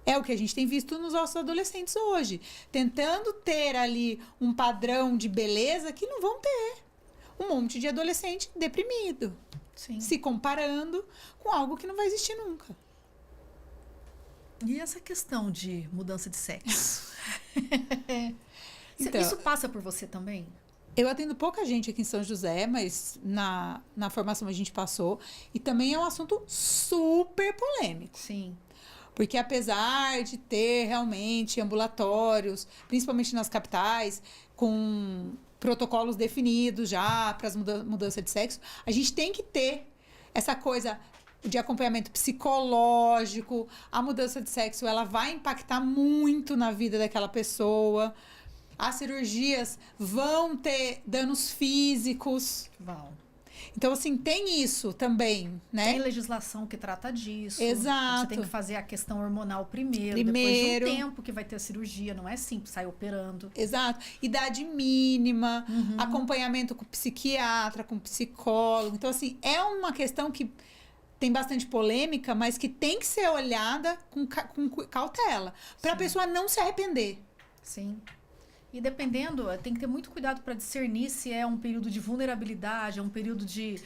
É o que a gente tem visto nos nossos adolescentes hoje. Tentando ter ali um padrão de beleza que não vão ter. Um monte de adolescente deprimido. Sim. Se comparando com algo que não vai existir nunca. E essa questão de mudança de sexo? Então, isso passa por você também? Eu atendo pouca gente aqui em São José, mas na formação a gente passou. E também é um assunto super polêmico. Sim. Porque apesar de ter realmente ambulatórios, principalmente nas capitais, com protocolos definidos já para as mudanças de sexo, a gente tem que ter essa coisa de acompanhamento psicológico. A mudança de sexo, ela vai impactar muito na vida daquela pessoa. As cirurgias vão ter danos físicos. Vão. Então, assim, tem isso também, né? Tem legislação que trata disso. Exato. Você tem que fazer a questão hormonal primeiro. Depois de um tempo que vai ter a cirurgia. Não é simples sair operando. Exato. Idade mínima, acompanhamento com psiquiatra, com psicólogo. Então, assim, é uma questão que tem bastante polêmica, mas que tem que ser olhada com cautela. Para a pessoa não se arrepender. Sim. E dependendo, tem que ter muito cuidado para discernir se é um período de vulnerabilidade, é um período de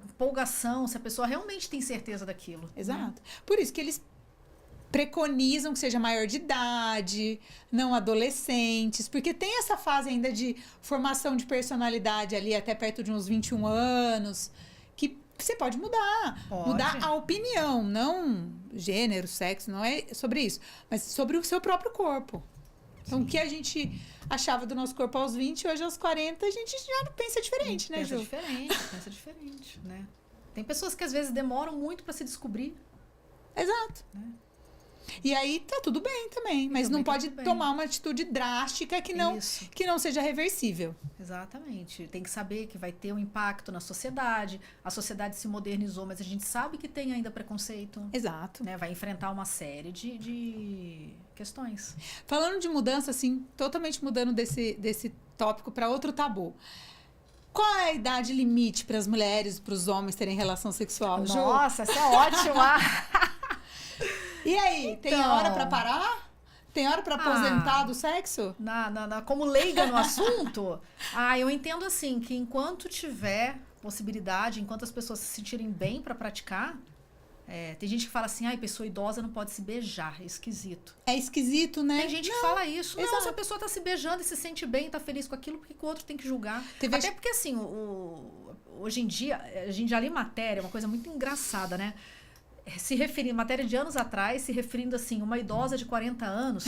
empolgação, se a pessoa realmente tem certeza daquilo. Exato. Né? Por isso que eles preconizam que seja maior de idade, não adolescentes, porque tem essa fase ainda de formação de personalidade ali até perto de uns 21 anos, que você pode mudar. Pode. Mudar a opinião, não gênero, sexo, não é sobre isso, mas sobre o seu próprio corpo. Então, o que a gente achava do nosso corpo aos 20, hoje aos 40, a gente já pensa diferente, né, Ju? Pensa diferente, né? Tem pessoas que às vezes demoram muito para se descobrir. Exato. Né? E aí tá tudo bem também, mas não pode tomar uma atitude drástica que não seja reversível. Exatamente. Tem que saber que vai ter um impacto na sociedade. A sociedade se modernizou, mas a gente sabe que tem ainda preconceito. Exato. Né? Vai enfrentar uma série de questões. Falando de mudança, assim, totalmente mudando desse tópico para outro tabu. Qual é a idade limite para as mulheres e para os homens terem relação sexual, Ju? Nossa, essa é ótima! E aí, tem hora para parar? Tem hora para aposentar do sexo? Como leiga no assunto, eu entendo assim, que enquanto tiver possibilidade, enquanto as pessoas se sentirem bem para praticar, tem gente que fala assim, pessoa idosa não pode se beijar, é esquisito. É esquisito, né? Tem gente que fala isso. Não, se a pessoa tá se beijando e se sente bem, tá feliz com aquilo, porque o outro tem que julgar? Até porque assim, hoje em dia, a gente já lê matéria, uma coisa muito engraçada, né? Se referindo, matéria de anos atrás, se referindo assim, uma idosa de 40 anos.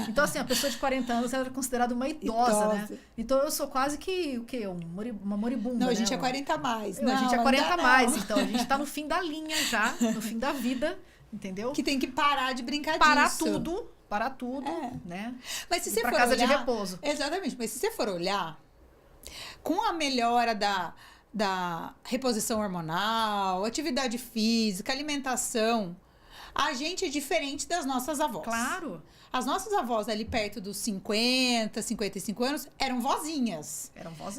Então, assim, a pessoa de 40 anos ela era considerada uma idosa, né? Então, eu sou quase que, o quê? Uma moribunda, Não, a gente é 40 a mais. A gente é 40 a mais, então. A gente tá no fim da linha já, no fim da vida, entendeu? Que tem que parar de brincar disso. Parar tudo, né? Mas se você pra for casa olhar, de repouso. Exatamente, mas se você for olhar, com a melhora da reposição hormonal, atividade física, alimentação, a gente é diferente das nossas avós. Claro. As nossas avós ali perto dos 50, 55 anos eram vozinhas.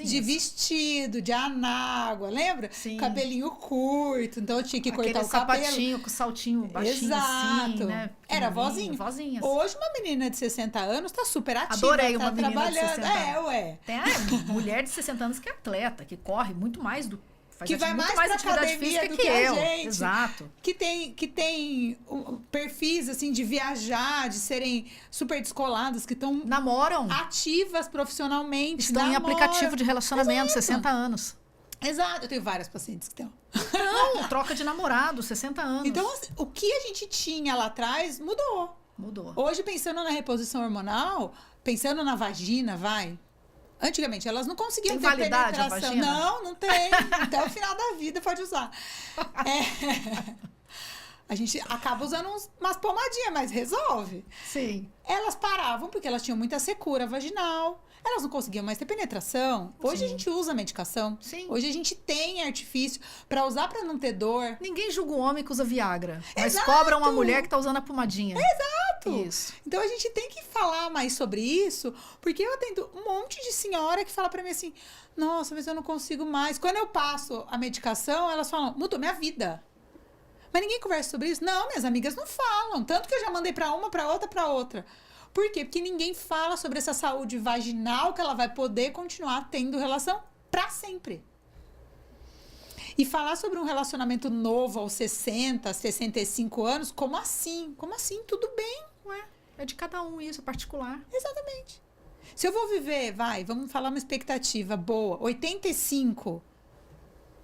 De vestido, de anágua, lembra? Sim. Cabelinho curto, então eu tinha que cortar o cabelo. Sapatinho com saltinho baixinho. Exato. Assim, né? Era vozinha. Vozinhas. Hoje uma menina de 60 anos tá super ativa. Adorei tá uma menina trabalhando. de 60 anos. Ué. Tem a mulher de 60 anos que é atleta, que corre muito mais que vai muito mais pra atividade academia física do que eu. a gente. Exato. Que tem perfis, assim, de viajar, de serem super descoladas, que estão... Namoram. Ativas profissionalmente. Estão em aplicativo de relacionamento, 60 anos. Exato. Eu tenho várias pacientes que estão. Não, troca de namorado, 60 anos. Então, assim, o que a gente tinha lá atrás mudou. Hoje, pensando na reposição hormonal, pensando na vagina, antigamente, elas não conseguiam ter validade penetração. A vagina? Não tem. Até o final da vida pode usar. A gente acaba usando umas pomadinhas, mas resolve. Sim. Elas paravam porque elas tinham muita secura vaginal. Elas não conseguiam mais ter penetração. Hoje a gente usa medicação. Sim. Hoje a gente tem artifício para usar para não ter dor. Ninguém julga o homem que usa Viagra. Mas Exato. cobra uma mulher que tá usando a pomadinha. Exato. Isso. Então a gente tem que falar mais sobre isso, porque eu atendo um monte de senhora que fala para mim assim: nossa, mas eu não consigo mais. Quando eu passo a medicação, elas falam: mudou minha vida. Mas ninguém conversa sobre isso? Não, minhas amigas não falam. Tanto que eu já mandei para uma, para outra, para outra. Por quê? Porque ninguém fala sobre essa saúde vaginal que ela vai poder continuar tendo relação para sempre. E falar sobre um relacionamento novo aos 60, 65 anos, como assim? Como assim? Tudo bem. Ué, é de cada um isso, é particular. Exatamente. Se eu vou viver, vamos falar uma expectativa boa, 85,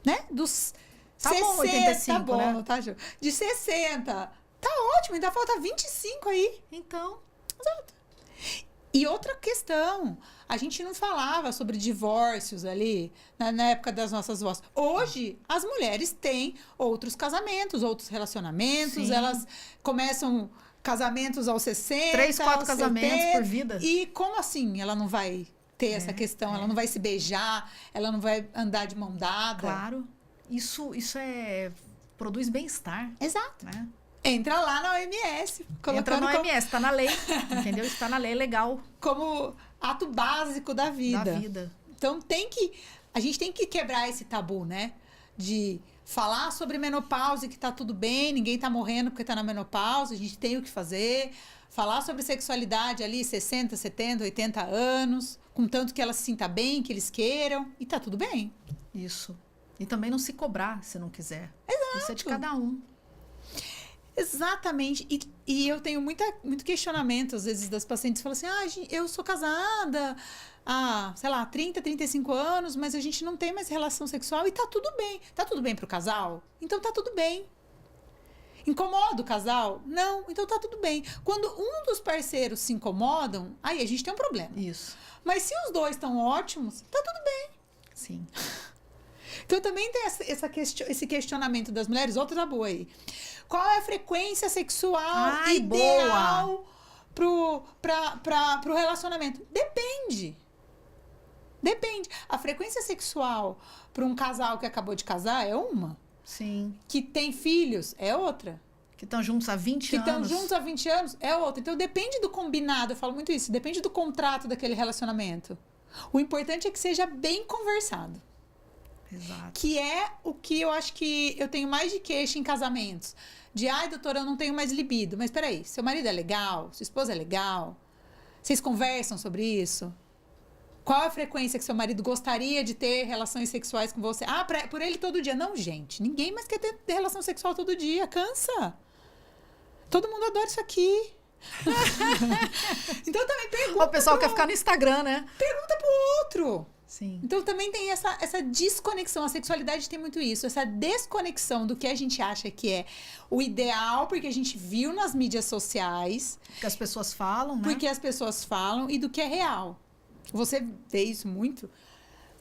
né? Dos Tá 60, bom, 85, tá bom, né? tá, Ju? De 60, tá ótimo, ainda falta 25 aí. Então, Exato. E outra questão, a gente não falava sobre divórcios ali na época das nossas vós. Hoje, as mulheres têm outros casamentos, outros relacionamentos, Sim. elas começam casamentos aos 60, 3, 4 aos casamentos 70, por vida. E como assim ela não vai ter essa questão? Ela não vai se beijar, ela não vai andar de mão dada? Claro. Isso produz bem-estar, Exato. né? Entra lá na OMS. Entra no colocando OMS, tá na lei, entendeu? Está na lei, é legal como ato básico da vida. da vida. Então a gente tem que quebrar esse tabu, né? De falar sobre menopausa e que tá tudo bem, ninguém tá morrendo porque tá na menopausa, a gente tem o que fazer. Falar sobre sexualidade ali, 60, 70, 80 anos, contanto que ela se sinta bem, que eles queiram, e tá tudo bem. Isso. E também não se cobrar se não quiser. Exato. Isso é de cada um. Exatamente. E eu tenho muito questionamento, às vezes, das pacientes. Falam assim, eu sou casada há, sei lá, 30, 35 anos, mas a gente não tem mais relação sexual e tá tudo bem. Tá tudo bem pro casal? Então tá tudo bem. Incomoda o casal? Não, então tá tudo bem. Quando um dos parceiros se incomodam, aí a gente tem um problema. Isso. Mas se os dois estão ótimos, tá tudo bem. Sim. Então também tem esse questionamento das mulheres, outro tabu aí. Qual é a frequência sexual ideal pro relacionamento? Depende. Depende. A frequência sexual para um casal que acabou de casar é uma. Sim. Que tem filhos é outra. Que estão juntos há 20 Que anos. estão juntos há 20 anos é outra. Então depende do combinado, eu falo muito isso, depende do contrato daquele relacionamento. O importante é que seja bem conversado. Exato. Que é o que eu acho que eu tenho mais de queixa em casamentos. De, doutora, eu não tenho mais libido. Mas peraí, seu marido é legal? Sua esposa é legal? Vocês conversam sobre isso? Qual a frequência que seu marido gostaria de ter relações sexuais com você? Por ele todo dia. Não, gente. Ninguém mais quer ter relação sexual todo dia. Cansa. Todo mundo adora isso aqui. Então também pergunta. O pessoal quer ficar no Instagram, né? Pergunta pro outro. Sim. Então também tem essa desconexão. A sexualidade tem muito isso. Essa desconexão do que a gente acha que é o ideal, porque a gente viu nas mídias sociais. Porque as pessoas falam, né? Porque as pessoas falam e do que é real. Você vê isso muito,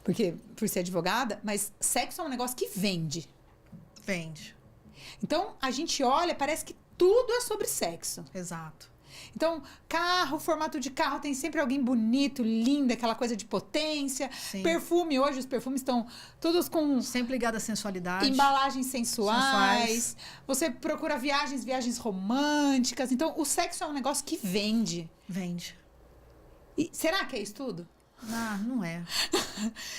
porque por ser advogada, mas sexo é um negócio que vende. Vende. Então a gente olha, parece que tudo é sobre sexo. Exato. Então, carro, formato de carro, tem sempre alguém bonito, lindo, aquela coisa de potência. Sim. Perfume, hoje os perfumes estão todos com sempre ligado à sensualidade. embalagens sensuais. Você procura viagens românticas. Então, o sexo é um negócio que vende. Vende. E será que é isso tudo? Não é.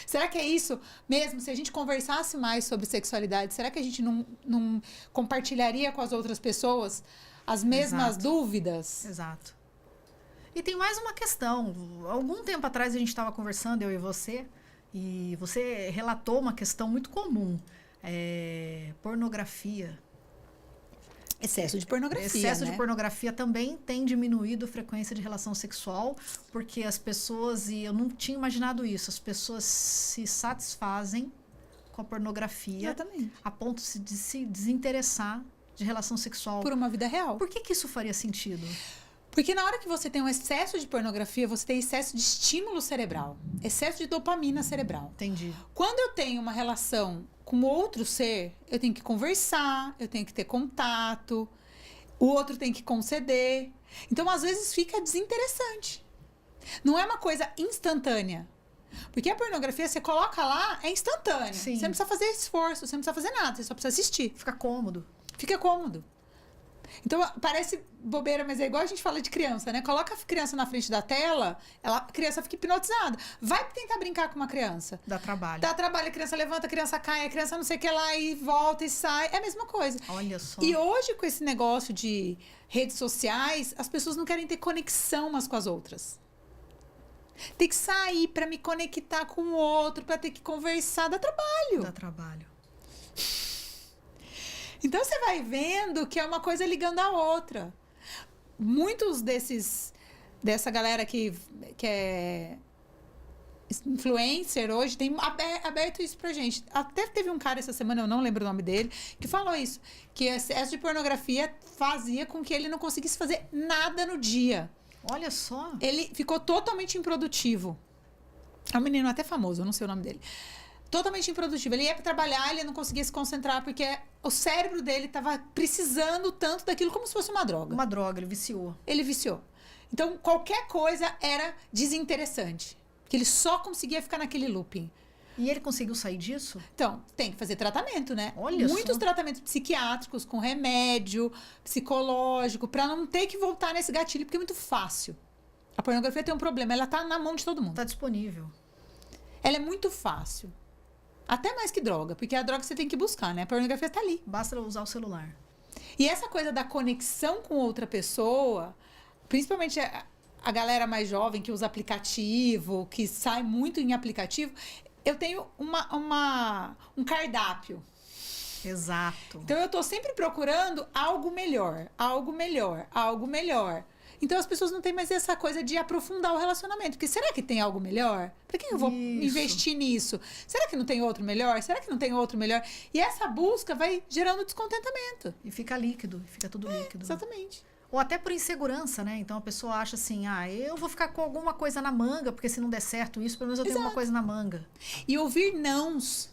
Será que é isso mesmo? Se a gente conversasse mais sobre sexualidade, será que a gente não compartilharia com as outras pessoas as mesmas dúvidas? Exato. E tem mais uma questão. Algum tempo atrás a gente estava conversando, eu e você relatou uma questão muito comum. Pornografia. Excesso de pornografia, Excesso né? de pornografia também tem diminuído a frequência de relação sexual, porque as pessoas, e eu não tinha imaginado isso, as pessoas se satisfazem com a pornografia. Exatamente. A ponto de se desinteressar de relação sexual. Por uma vida real. Por que isso faria sentido? Porque na hora que você tem um excesso de pornografia, você tem excesso de estímulo cerebral. Excesso de dopamina cerebral. Entendi. Quando eu tenho uma relação com outro ser, eu tenho que conversar, eu tenho que ter contato, o outro tem que conceder. Então, às vezes, fica desinteressante. Não é uma coisa instantânea. Porque a pornografia, você coloca lá, é instantâneo. Sim. Você não precisa fazer esforço, você não precisa fazer nada, você só precisa assistir. Fica cômodo. Fica cômodo. Então, parece bobeira, mas é igual a gente fala de criança, né? Coloca a criança na frente da tela, a criança fica hipnotizada. Vai tentar brincar com uma criança. Dá trabalho. Dá trabalho, a criança levanta, a criança cai, a criança não sei o que lá, e volta e sai. É a mesma coisa. Olha só. E hoje, com esse negócio de redes sociais, as pessoas não querem ter conexão umas com as outras. Tem que sair para me conectar com o outro, para ter que conversar, dá trabalho. Dá trabalho. Então você vai vendo que é uma coisa ligando a outra. Muitos dessa galera que é influencer hoje tem aberto isso pra gente. Até teve um cara essa semana, eu não lembro o nome dele, que falou isso, que excesso de pornografia fazia com que ele não conseguisse fazer nada no dia. Olha só. Ele ficou totalmente improdutivo. É um menino até famoso, eu não sei o nome dele. Totalmente improdutivo. Ele ia para trabalhar, ele não conseguia se concentrar porque o cérebro dele estava precisando tanto daquilo como se fosse uma droga. Uma droga, ele viciou. Ele viciou. Então, qualquer coisa era desinteressante. Porque ele só conseguia ficar naquele looping. E ele conseguiu sair disso? Então, tem que fazer tratamento, né? Olha Muitos só. tratamentos psiquiátricos, com remédio, psicológico, para não ter que voltar nesse gatilho, porque é muito fácil. A pornografia tem um problema, ela tá na mão de todo mundo. Tá disponível. Ela é muito fácil. Até mais que droga, porque a droga você tem que buscar, né? A pornografia tá ali. Basta usar o celular. E essa coisa da conexão com outra pessoa, principalmente a galera mais jovem que usa aplicativo, que sai muito em aplicativo, eu tenho um cardápio. Exato. Então eu tô sempre procurando algo melhor, algo melhor, algo melhor. Então as pessoas não têm mais essa coisa de aprofundar o relacionamento. Porque será que tem algo melhor? Por que eu vou investir nisso? Será que não tem outro melhor? Será que não tem outro melhor? E essa busca vai gerando descontentamento. E fica líquido, fica tudo líquido. Exatamente. Ou até por insegurança, né? Então a pessoa acha assim, eu vou ficar com alguma coisa na manga, porque se não der certo isso, pelo menos eu tenho uma coisa na manga. E ouvir nãos,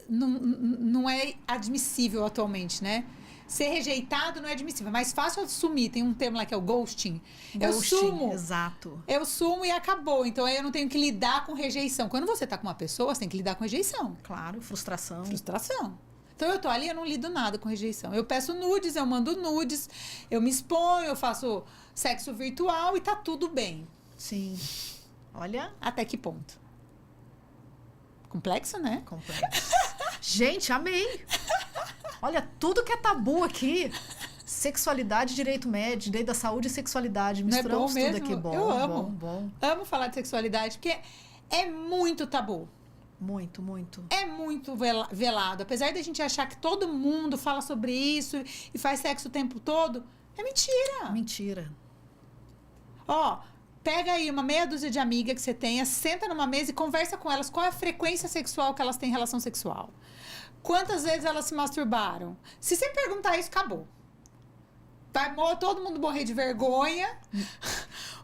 não é admissível atualmente, né? Ser rejeitado não é admissível. É mais fácil assumir. Tem um termo lá que é o ghosting. Eu sumo. Exato. Eu sumo e acabou. Então aí eu não tenho que lidar com rejeição. Quando você tá com uma pessoa, você tem que lidar com rejeição. Claro, frustração. Frustração. Então eu tô ali, eu não lido nada com rejeição. Eu peço nudes, eu mando nudes, eu me exponho, eu faço sexo virtual e tá tudo bem. Sim. Olha. Até que ponto? Complexo, né? Complexo. Gente, amei. Olha, tudo que é tabu aqui. Sexualidade, direito médio, direito da saúde e sexualidade. Misturamos não é bom tudo mesmo? aqui. Bom, Eu amo. Bom. Amo falar de sexualidade, porque é muito tabu. Muito, muito. É muito velado. Apesar de a gente achar que todo mundo fala sobre isso e faz sexo o tempo todo, é mentira. Mentira. Ó, pega aí uma meia dúzia de amigas que você tenha, senta numa mesa e conversa com elas qual é a frequência sexual que elas têm em relação sexual. Quantas vezes elas se masturbaram? Se você perguntar isso, acabou. Vai todo mundo morrer de vergonha.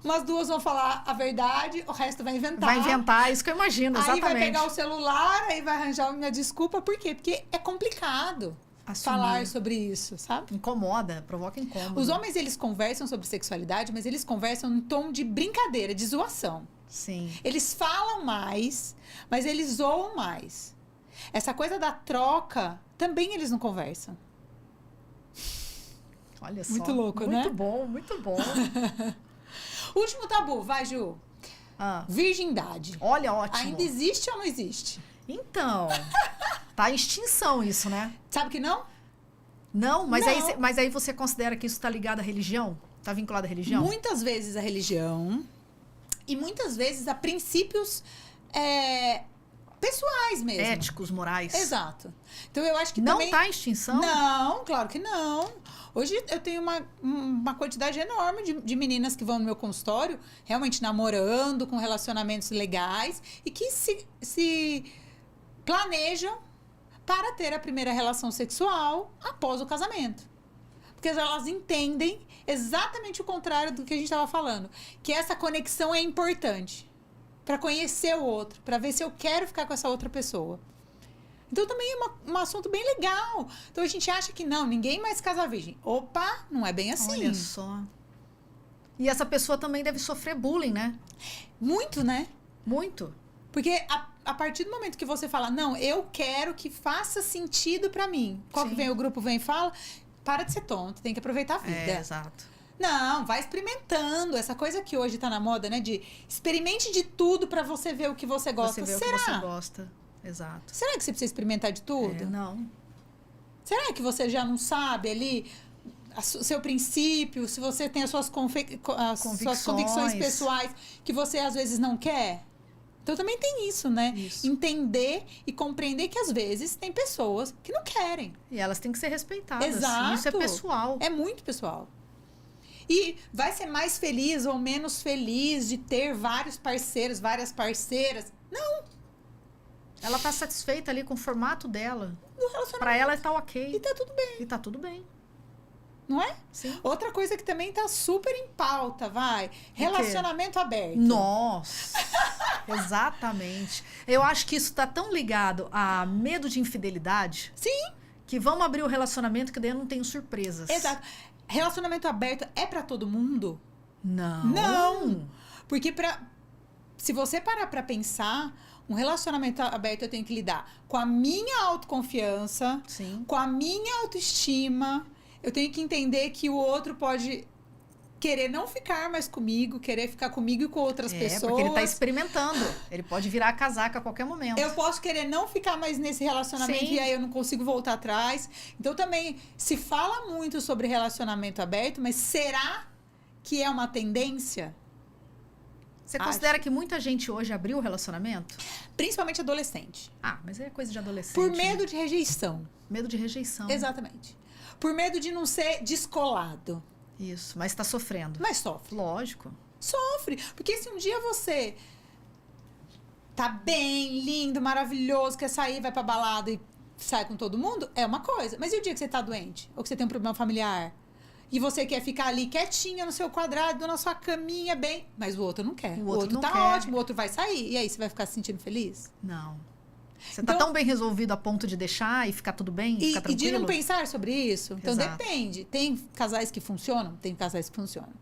Umas duas vão falar a verdade, o resto vai inventar. Vai inventar, isso que eu imagino, exatamente. Aí vai pegar o celular, aí vai arranjar uma desculpa. Por quê? Porque é complicado falar sobre isso, sabe? Incomoda, provoca incômodo. Os homens, eles conversam sobre sexualidade, mas eles conversam em tom de brincadeira, de zoação. Sim. Eles falam mais, mas eles zoam mais. Essa coisa da troca, também eles não conversam. Olha só. Muito louco, né? Muito bom, muito bom. Último tabu, vai, Ju. Virgindade. Olha, ótimo. Ainda existe ou não existe? Então, tá em extinção isso, né? Sabe que não? Não, mas, Não. mas aí você considera que isso tá ligado à religião? Tá vinculado à religião? Muitas vezes a religião e muitas vezes a princípios pessoais mesmo. Éticos, morais. Exato. Então eu acho que não também... tá em extinção? Não, claro que não. Hoje eu tenho uma quantidade enorme de meninas que vão no meu consultório realmente namorando, com relacionamentos legais e que se planejam para ter a primeira relação sexual após o casamento. Porque elas entendem exatamente o contrário do que a gente estava falando. Que essa conexão é importante para conhecer o outro, para ver se eu quero ficar com essa outra pessoa. Então também é um assunto bem legal. Então a gente acha que não, ninguém mais casa virgem. Opa, não é bem assim. Olha só. E essa pessoa também deve sofrer bullying, né? Muito, né? Muito. Porque a partir do momento que você fala, não, eu quero que faça sentido pra mim. Qual que vem o grupo, vem e fala, para de ser tonto, tem que aproveitar a vida. É, exato. Não, vai experimentando. Essa coisa que hoje tá na moda, né? De experimente de tudo pra você ver o que você gosta. Você vê Será? o que você gosta. Exato. Será que você precisa experimentar de tudo? Não. Será que você já não sabe ali o seu princípio, se você tem as suas convicções pessoais que você às vezes não quer? Então também tem isso, né? Isso. Entender e compreender que às vezes tem pessoas que não querem. E elas têm que ser respeitadas. Exato. Isso é pessoal. É muito pessoal. E vai ser mais feliz ou menos feliz de ter vários parceiros, várias parceiras. Não. Ela tá satisfeita ali com o formato dela. No relacionamento. Pra ela tá ok. E tá tudo bem. E tá tudo bem. Não é? Sim. Outra coisa que também tá super em pauta, vai. Relacionamento aberto. Nossa. Exatamente. Eu acho que isso tá tão ligado a medo de infidelidade. Sim. Que vamos abrir o relacionamento que daí eu não tenho surpresas. Exato. Relacionamento aberto é pra todo mundo? Não. Não. Porque se você parar pra pensar, um relacionamento aberto eu tenho que lidar com a minha autoconfiança, Sim. com a minha autoestima. Eu tenho que entender que o outro pode querer não ficar mais comigo, querer ficar comigo e com outras pessoas. Porque ele tá experimentando. Ele pode virar a casaca a qualquer momento. Eu posso querer não ficar mais nesse relacionamento Sim. e aí eu não consigo voltar atrás. Então também se fala muito sobre relacionamento aberto, mas será que é uma tendência? Você considera que muita gente hoje abriu o relacionamento? Principalmente adolescente. Ah, mas é coisa de adolescente. Por medo de rejeição. Medo de rejeição. Exatamente. Por medo de não ser descolado. Isso, mas tá sofrendo. Mas sofre. Lógico. Sofre. Porque se um dia você tá bem, lindo, maravilhoso, quer sair, vai pra balada e sai com todo mundo, é uma coisa. Mas e o dia que você tá doente? Ou que você tem um problema familiar? E você quer ficar ali quietinha no seu quadrado, na sua caminha, bem... Mas o outro não quer. O outro não tá quer. ótimo, o outro vai sair. E aí, você vai ficar se sentindo feliz? Não. Você tá Então- tão bem resolvido a ponto de deixar e ficar tudo bem? E Ficar tranquilo? de não pensar sobre isso? Então, Exato. depende. Tem casais que funcionam? Tem casais que funcionam.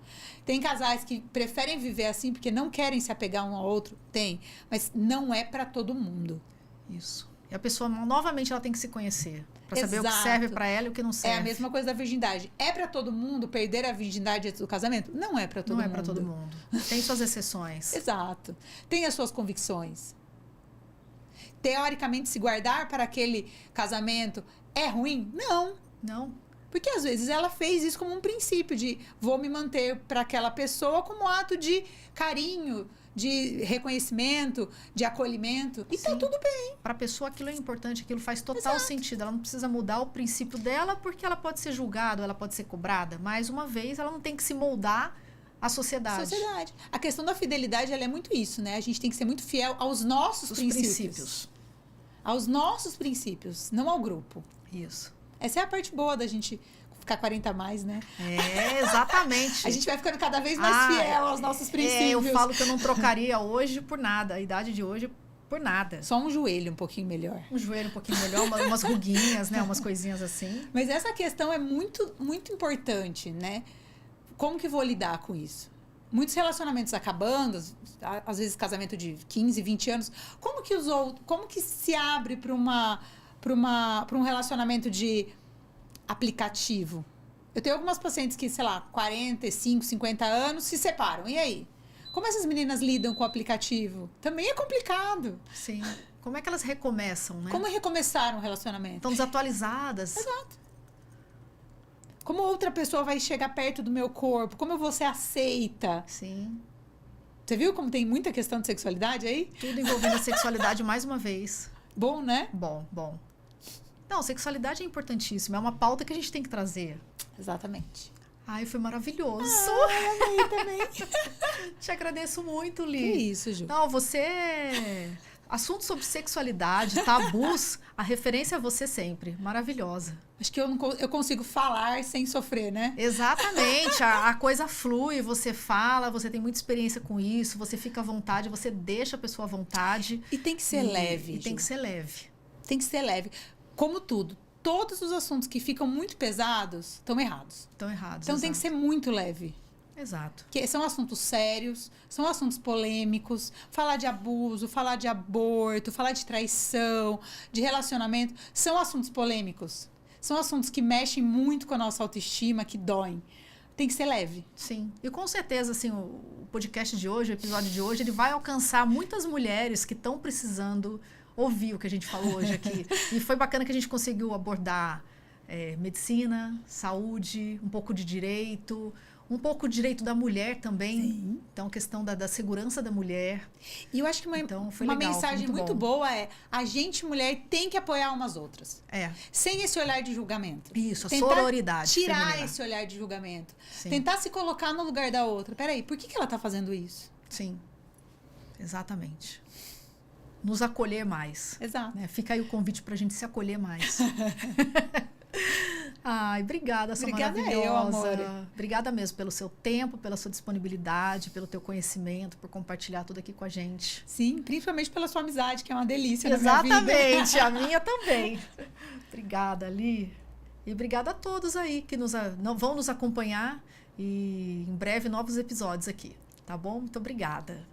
Tem casais que preferem viver assim porque não querem se apegar um ao outro? Tem. Mas não é pra todo mundo. Isso. E a pessoa, novamente, ela tem que se conhecer. Pra saber o que Exato. serve pra ela e o que não É serve. a mesma coisa da virgindade. É pra todo mundo perder a virgindade antes do casamento? Não é pra todo Não mundo. é pra todo mundo. Tem suas exceções. Exato. Tem as suas convicções. Teoricamente, se guardar para aquele casamento é ruim? Não. Não. Porque às vezes ela fez isso como um princípio de vou me manter para aquela pessoa como ato de carinho, de reconhecimento, de acolhimento. E tá Sim. tudo bem. Pra pessoa aquilo é importante, aquilo faz total sentido. Ela não precisa mudar o princípio dela porque ela pode ser julgada, ela pode ser cobrada. Mais uma vez, ela não tem que se moldar à sociedade. A questão da fidelidade, ela é muito isso, né? A gente tem que ser muito fiel aos nossos Os princípios. Aos nossos princípios, não ao grupo. Isso. Essa é a parte boa da gente ficar 40 a mais, né? É, exatamente. A gente vai ficando cada vez mais fiel aos nossos princípios. Eu falo que eu não trocaria hoje por nada. A idade de hoje, por nada. Só um joelho um pouquinho melhor. Um joelho um pouquinho melhor, umas ruguinhas, né? Umas coisinhas assim. Mas essa questão é muito, muito importante, né? Como que eu vou lidar com isso? Muitos relacionamentos acabando, às vezes casamento de 15, 20 anos. Como que se abre para um relacionamento de aplicativo? Eu tenho algumas pacientes que, sei lá, 45, 50 anos se separam. E aí? Como essas meninas lidam com o aplicativo? Também é complicado. Sim. Como é que elas recomeçam, né? Como recomeçar um relacionamento? Estão desatualizadas. Exato. Como outra pessoa vai chegar perto do meu corpo? Como eu vou ser aceita? Sim. Você viu como tem muita questão de sexualidade aí? Tudo envolvendo a sexualidade mais uma vez. Bom, né? Bom, bom. Não, sexualidade é importantíssima. É uma pauta que a gente tem que trazer. Exatamente. Ai, foi maravilhoso. Amei também. Te agradeço muito, Que Li. isso, Ju. Não, você... Assuntos sobre sexualidade, tabus, a referência é você sempre. Maravilhosa. Acho que eu consigo falar sem sofrer, né? Exatamente. A coisa flui, você fala, você tem muita experiência com isso, você fica à vontade, você deixa a pessoa à vontade. E tem que ser leve, E tem que ser leve. Tem que ser leve. Como tudo, todos os assuntos que ficam muito pesados estão errados. Estão errados. Então tem que ser muito leve. Exato. Que são assuntos sérios, são assuntos polêmicos. Falar de abuso, falar de aborto, falar de traição, de relacionamento, são assuntos polêmicos. São assuntos que mexem muito com a nossa autoestima, que doem. Tem que ser leve. Sim. E com certeza, assim, o podcast de hoje, o episódio de hoje, ele vai alcançar muitas mulheres que estão precisando ouvir o que a gente falou hoje aqui. E foi bacana que a gente conseguiu abordar medicina, saúde, um pouco de direito, um pouco de direito da mulher também. Sim. Então, questão da segurança da mulher. E eu acho que uma legal, mensagem muito boa é: a gente, mulher, tem que apoiar umas outras. Sem esse olhar de julgamento. Isso, a tentar sororidade tirar feminina. esse olhar de julgamento. Sim. Tentar se colocar no lugar da outra. Peraí, por que ela tá fazendo isso? Sim, exatamente. Nos acolher mais. Exato. Né? Fica aí o convite pra gente se acolher mais. Ai, obrigada, sua maravilhosa. Eu, amor. Obrigada mesmo pelo seu tempo, pela sua disponibilidade, pelo teu conhecimento, por compartilhar tudo aqui com a gente. Sim, principalmente pela sua amizade, que é uma delícia Exatamente, na minha vida. a minha também. Obrigada, Ali. E obrigada a todos aí que vão nos acompanhar e em breve novos episódios aqui, tá bom? Muito obrigada.